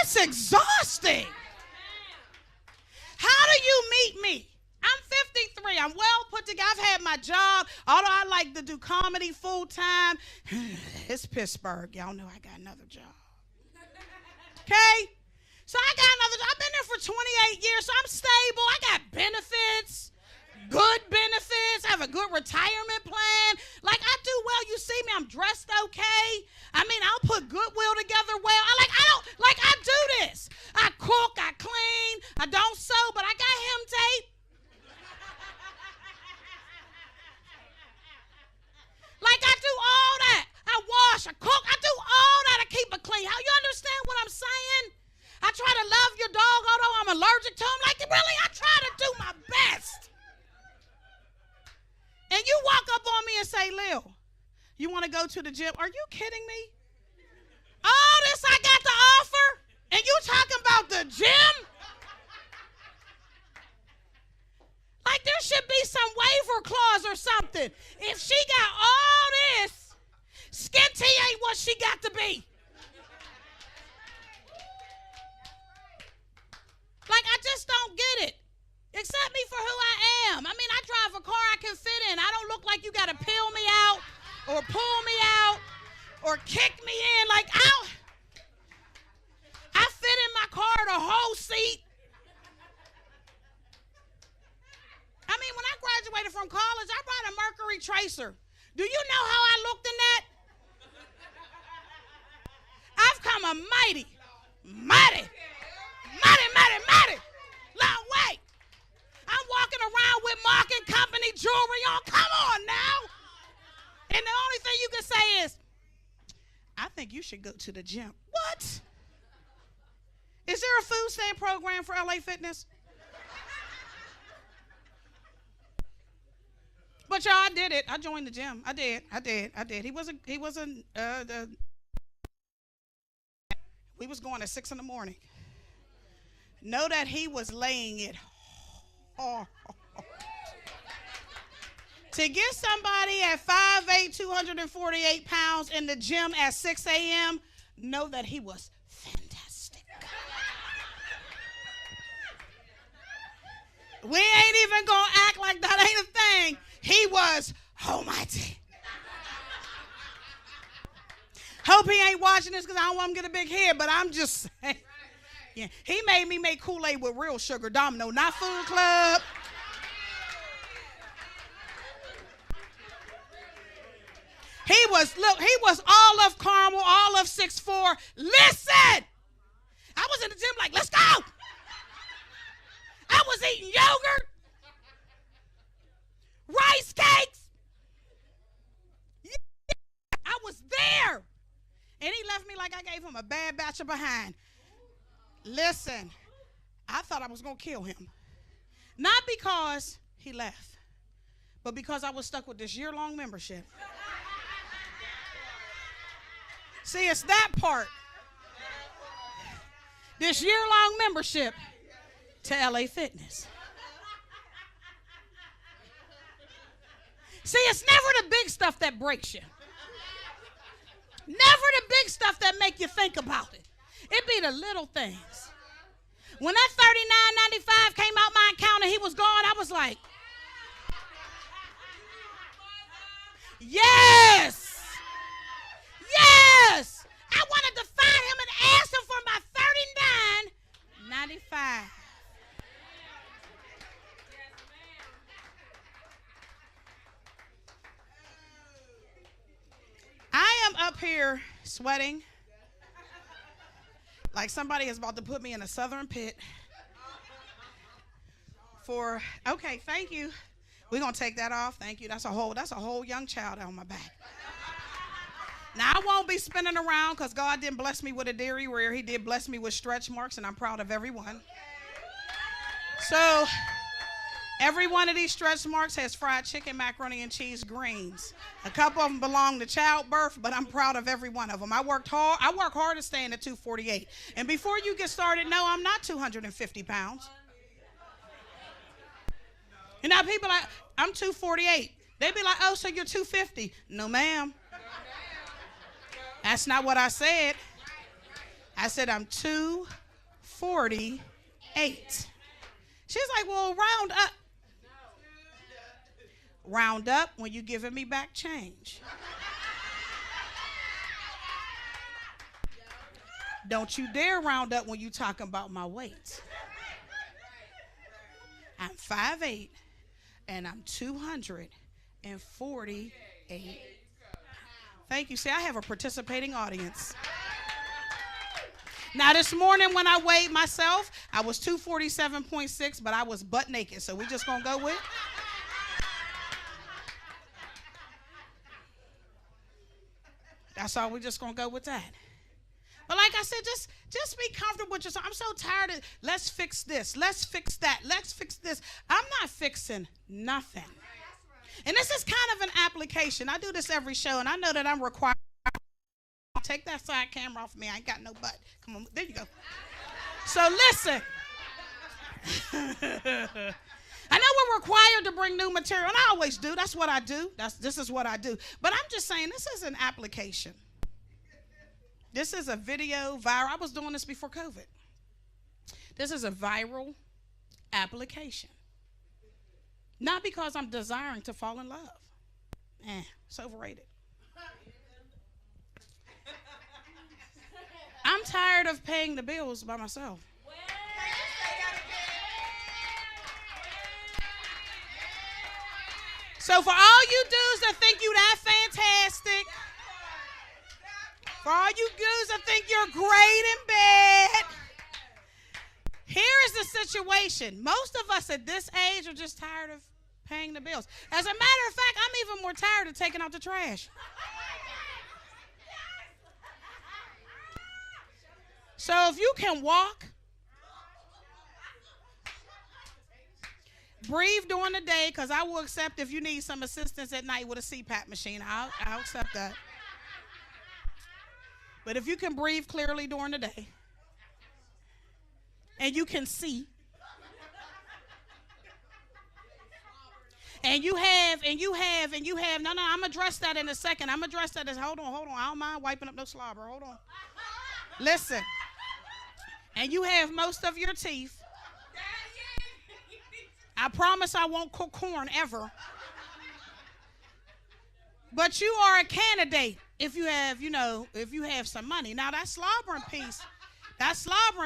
It's exhausting. How do you meet me? I'm 53. I'm well put together. I've had my job. Although I like to do comedy full time. It's Pittsburgh. Y'all know I got another job. Okay? So I got another job. I've been there for 28 years, so I'm stable. I got benefits, good benefits. I have a good retirement plan. Like, I do well. You see me, I'm dressed okay. I mean, I'll put Goodwill together well. I do this. I cook, I clean, I don't sew, but I got hem tape. Like, I do all that. I wash, I cook, I do all that. I keep it clean. How you understand what I'm saying? I try to love your dog, although I'm allergic to him. Like, really, I try to do my best. And you walk up on me and say, Lil, you want to go to the gym? Are you kidding me? All this I got to offer, and you talking about the gym? Like, there should be some waiver clause or something. If she got all this, skin tea ain't what she got to be. Like, I just don't get it. Accept me for who I am. I mean, I drive a car I can fit in. I don't look like you got to peel me out or pull me out or kick me in. Like, I fit in my car, the whole seat. I mean, when I graduated from college, I brought a Mercury Tracer. Do you know how I looked in that? I've come a mighty long way. I'm walking around with Mark & Company jewelry on. Come on now. And the only thing you can say is, I think you should go to the gym. What? Is there a food stamp program for LA Fitness? But y'all, I did it. I joined the gym. I did. We was going at 6 a.m. Know that he was laying it hard. To get somebody at 5'8", 248 pounds in the gym at 6 a.m., know that he was fantastic. We ain't even gonna act like that ain't a thing. He was almighty. Hope he ain't watching this because I don't want him to get a big head, but I'm just saying. Yeah, he made me make Kool-Aid with real sugar, Domino, not Food Club. He was all of caramel, all of 6'4". Listen! I was in the gym like, let's go! I was eating yogurt, rice cakes. Yeah, I was there. And he left me like I gave him a bad batch of behind. Listen, I thought I was going to kill him. Not because he left, but because I was stuck with this year-long membership. See, it's that part. This year-long membership to LA Fitness. See, it's never the big stuff that breaks you. Never the big stuff that make you think about it. It be the little things. When that $39.95 came out my account and he was gone, I was like, yes! Yes! I wanted to find him and ask him for my $39.95. I am up here sweating like somebody is about to put me in a southern pit okay, thank you. We're going to take that off. Thank you. That's a whole young child on my back. Now, I won't be spinning around because God didn't bless me with a dairy where he did bless me with stretch marks, and I'm proud of every one. So, every one of these stretch marks has fried chicken, macaroni and cheese, greens. A couple of them belong to childbirth, but I'm proud of every one of them. I work hard to stay in at 248. And before you get started, no, I'm not 250 pounds. You know, people like, I'm 248. They be like, oh, so you're 250. No, ma'am. That's not what I said. I said I'm 248. She's like, well, round up. Round up when you giving me back change. Don't you dare round up when you talking about my weight. I'm 5'8", and I'm 248. Thank you. See, I have a participating audience. Now, this morning when I weighed myself, I was 247.6, but I was butt naked. So we just going to go with. That's all. We're just going to go with that. But like I said, just be comfortable with yourself. I'm so tired of, let's fix this. Let's fix that. Let's fix this. I'm not fixing nothing. And this is kind of an application. I do this every show, and I know that I'm required. Take that side camera off of me. I ain't got no butt. Come on. There you go. So listen. I know we're required to bring new material, and I always do. That's what I do. This is what I do. But I'm just saying this is an application. This is a video viral. I was doing this before COVID. This is a viral application. Not because I'm desiring to fall in love. It's overrated. I'm tired of paying the bills by myself. So for all you dudes that think you that fantastic, for all you dudes that think you're great in bed, here is the situation. Most of us at this age are just tired of paying the bills. As a matter of fact, I'm even more tired of taking out the trash. So if you can walk, breathe during the day, because I will accept if you need some assistance at night with a CPAP machine. I'll accept that. But if you can breathe clearly during the day, and you can see, and you have, no, I'm going to address that in a second. I'm going to address that as, hold on. I don't mind wiping up no slobber. Hold on. Listen. And you have most of your teeth. I promise I won't cook corn ever. But you are a candidate if you have, if you have some money. Now that slobbering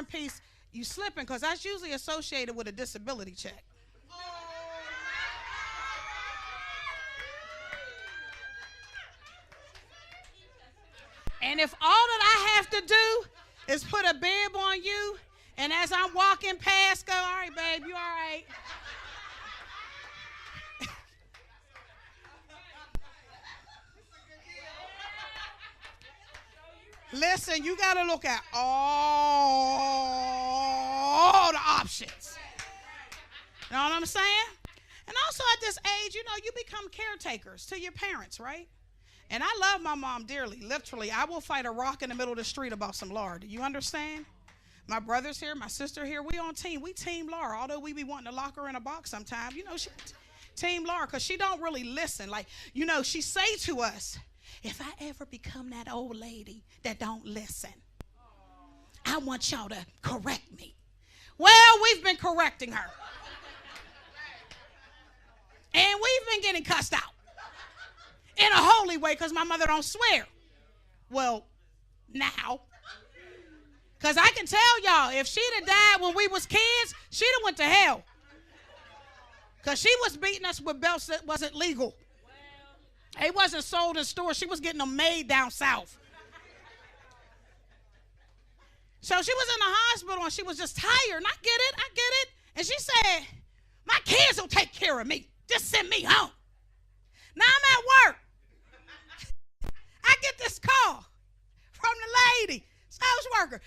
piece, you slipping, because that's usually associated with a disability check. And if all that I have to do is put a bib on you, and as I'm walking past, go, all right, babe, you all right? Listen, you got to look at all the options. You know what I'm saying? And also at this age, you become caretakers to your parents, right? And I love my mom dearly. Literally, I will fight a rock in the middle of the street about some lard. Do you understand? My brother's here, my sister here. We on team. We team Laura. Although we be wanting to lock her in a box sometimes. She team Laura, because she don't really listen. Like, she say to us, if I ever become that old lady that don't listen, I want y'all to correct me. Well, we've been correcting her. And we've been getting cussed out. In a holy way, because my mother don't swear. Well, now. Because I can tell y'all, if she'd have died when we was kids, she'd have went to hell. Because she was beating us with belts that wasn't legal. It wasn't sold in stores. She was getting them made down south. So she was in the hospital, and she was just tired. And I get it. And she said, my kids will take care of me. Just send me home. Now I'm at work. I get this call. the lady, social worker.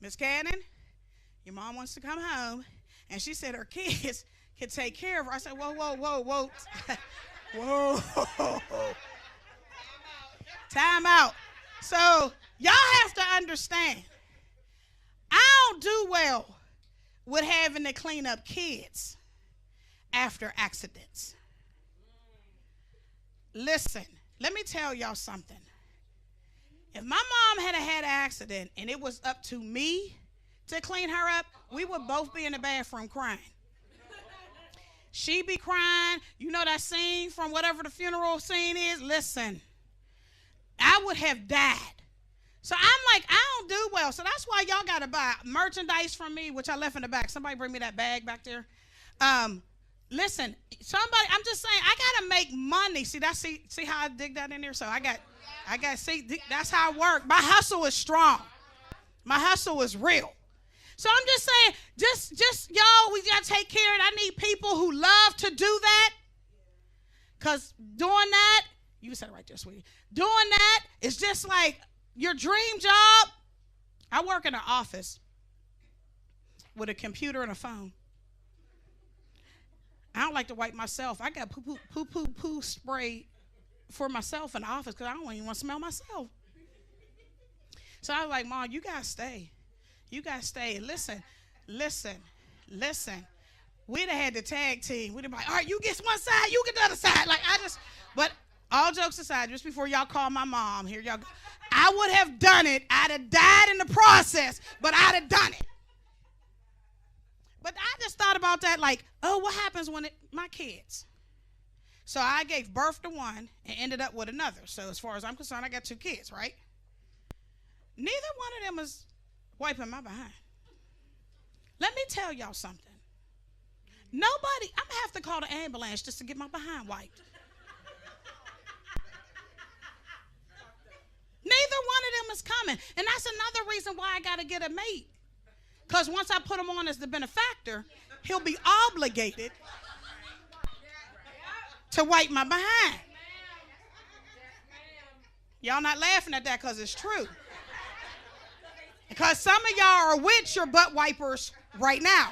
Miss Cannon, your mom wants to come home, and she said her kids can take care of her. I said, whoa, whoa, whoa, whoa. Whoa. Time out. So y'all have to understand, I don't do well with having to clean up kids after accidents. Listen, let me tell y'all something. If my mom had an accident and it was up to me to clean her up, we would both be in the bathroom crying. She be crying. You know that scene from whatever the funeral scene is? Listen, I would have died. So I'm like, I don't do well. So that's why y'all got to buy merchandise from me, which I left in the back. Somebody bring me that bag back there. Listen, somebody, I'm just saying, I got to make money. See how I dig that in there? So I got, see, that's how I work. My hustle is strong. My hustle is real. So I'm just saying, just y'all, we got to take care of it. I need people who love to do that. Because doing that, you said it right there, sweetie. Doing that is just like your dream job. I work in an office with a computer and a phone. I don't like to wipe myself. I got poo spray for myself in the office because I don't even want to smell myself. So I was like, Mom, you got to stay. You got to stay. Listen. We'd have had the tag team. We'd have been like, all right, you get one side, you get the other side. But all jokes aside, just before y'all call my mom, here y'all go. I would have done it. I'd have died in the process, but I'd have done it. But I just thought about that like, oh, what happens when my kids? So I gave birth to one and ended up with another. So as far as I'm concerned, I got 2 kids, right? Neither one of them is wiping my behind. Let me tell y'all something. Nobody, I'm going to have to call the ambulance just to get my behind wiped. Neither one of them is coming. And that's another reason why I got to get a mate. Because once I put him on as the benefactor, he'll be obligated to wipe my behind. Y'all not laughing at that because it's true. Because some of y'all are with your butt wipers right now.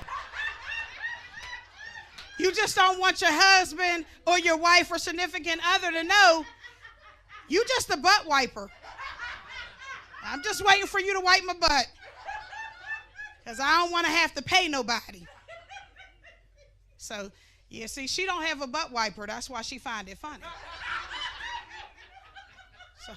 You just don't want your husband or your wife or significant other to know you just a butt wiper. I'm just waiting for you to wipe my butt. Because I don't want to have to pay nobody. So, yeah, see, she don't have a butt wiper. That's why she find it funny. So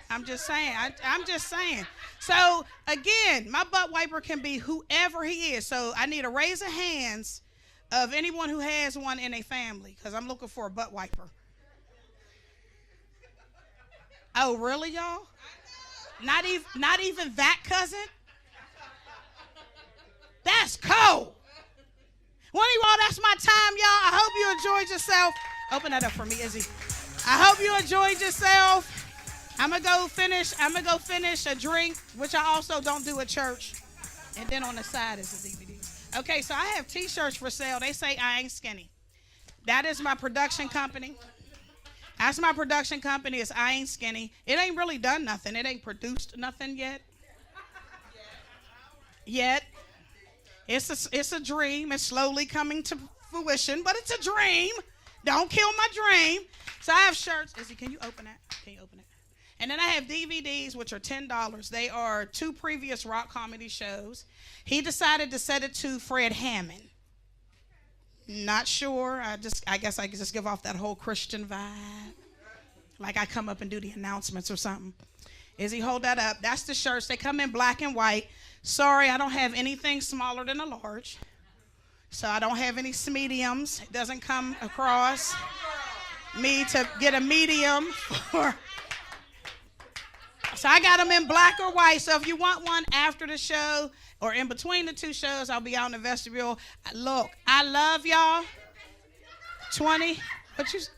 I'm just saying. So, again, my butt wiper can be whoever he is. So I need a raise of hands of anyone who has one in a family. Because I'm looking for a butt wiper. Oh, really, y'all? Not even that cousin? That's cold. Well, anyway, that's my time, y'all. I hope you enjoyed yourself. Open that up for me, Izzy. I hope you enjoyed yourself. I'm gonna go finish a drink, which I also don't do at church. And then on the side is the DVD. Okay, so I have t-shirts for sale. They say I ain't skinny. That is my production company. That's my production company. It's I Ain't Skinny. It ain't really done nothing. It ain't produced nothing yet. It's a dream. It's slowly coming to fruition, but it's a dream. Don't kill my dream. So I have shirts. Izzy, can you open that? Can you open it? And then I have DVDs, which are $10. They are 2 previous rock comedy shows. He decided to set it to Fred Hammond. Not sure. I guess I could just give off that whole Christian vibe. Like I come up and do the announcements or something. Izzy, hold that up. That's the shirts. They come in black and white. Sorry, I don't have anything smaller than a large. So I don't have any mediums. It doesn't come across me to get a medium for. So I got them in black or white. So if you want one after the show or in between the 2 shows, I'll be out in the vestibule. Look, I love y'all. 20.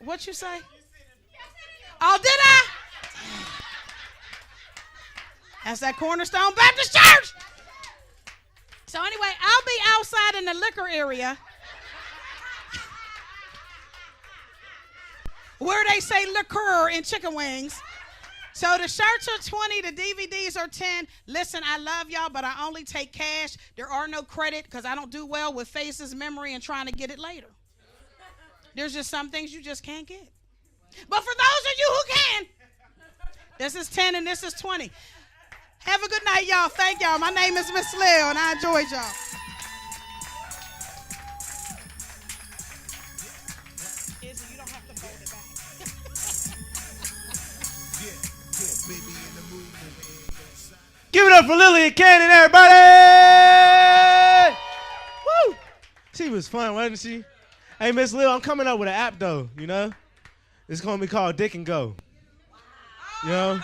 What you say? Oh, did I? That's that Cornerstone Baptist Church. So anyway, I'll be outside in the liquor area where they say liquor in chicken wings. So the shirts are 20, the DVDs are 10. Listen, I love y'all, but I only take cash. There are no credit because I don't do well with faces, memory, and trying to get it later. There's just some things you just can't get. But for those of you who can, this is 10 and this is 20. Have a good night, y'all. Thank y'all. My name is Miss Lil, and I enjoyed y'all. Izzy, you don't have to fold it back. Give it up for Lillian Cannon, everybody! Woo! She was fun, wasn't she? Hey, Miss Lil, I'm coming up with an app, though, you know? It's going to be called Dick and Go. You know?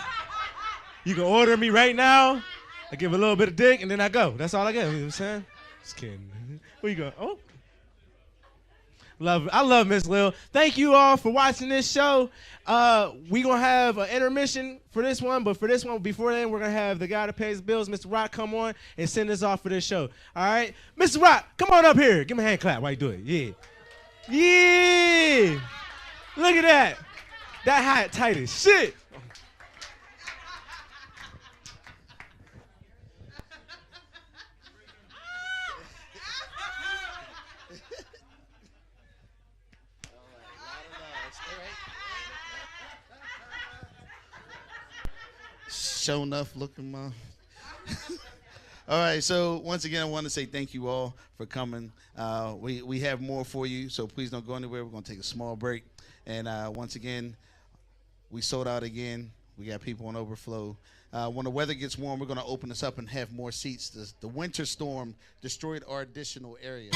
You can order me right now. I give a little bit of dick, and then I go. That's all I get. You know what I'm saying? Just kidding. Where you going? Oh. I love Miss Lil. Thank you all for watching this show. We going to have an intermission for this one, but for this one, before then, we're going to have the guy that pays bills, Mr. Rock, come on and send us off for this show. All right? Mr. Rock, come on up here. Give me a hand clap while you do it. Yeah. Yeah. Look at that. That hat tight as shit. Show enough looking, ma. All right, so once again, I want to say thank you all for coming. We have more for you, so please don't go anywhere. We're going to take a small break. And once again, we sold out again. We got people on overflow. When the weather gets warm, we're going to open this up and have more seats. The winter storm destroyed our additional area.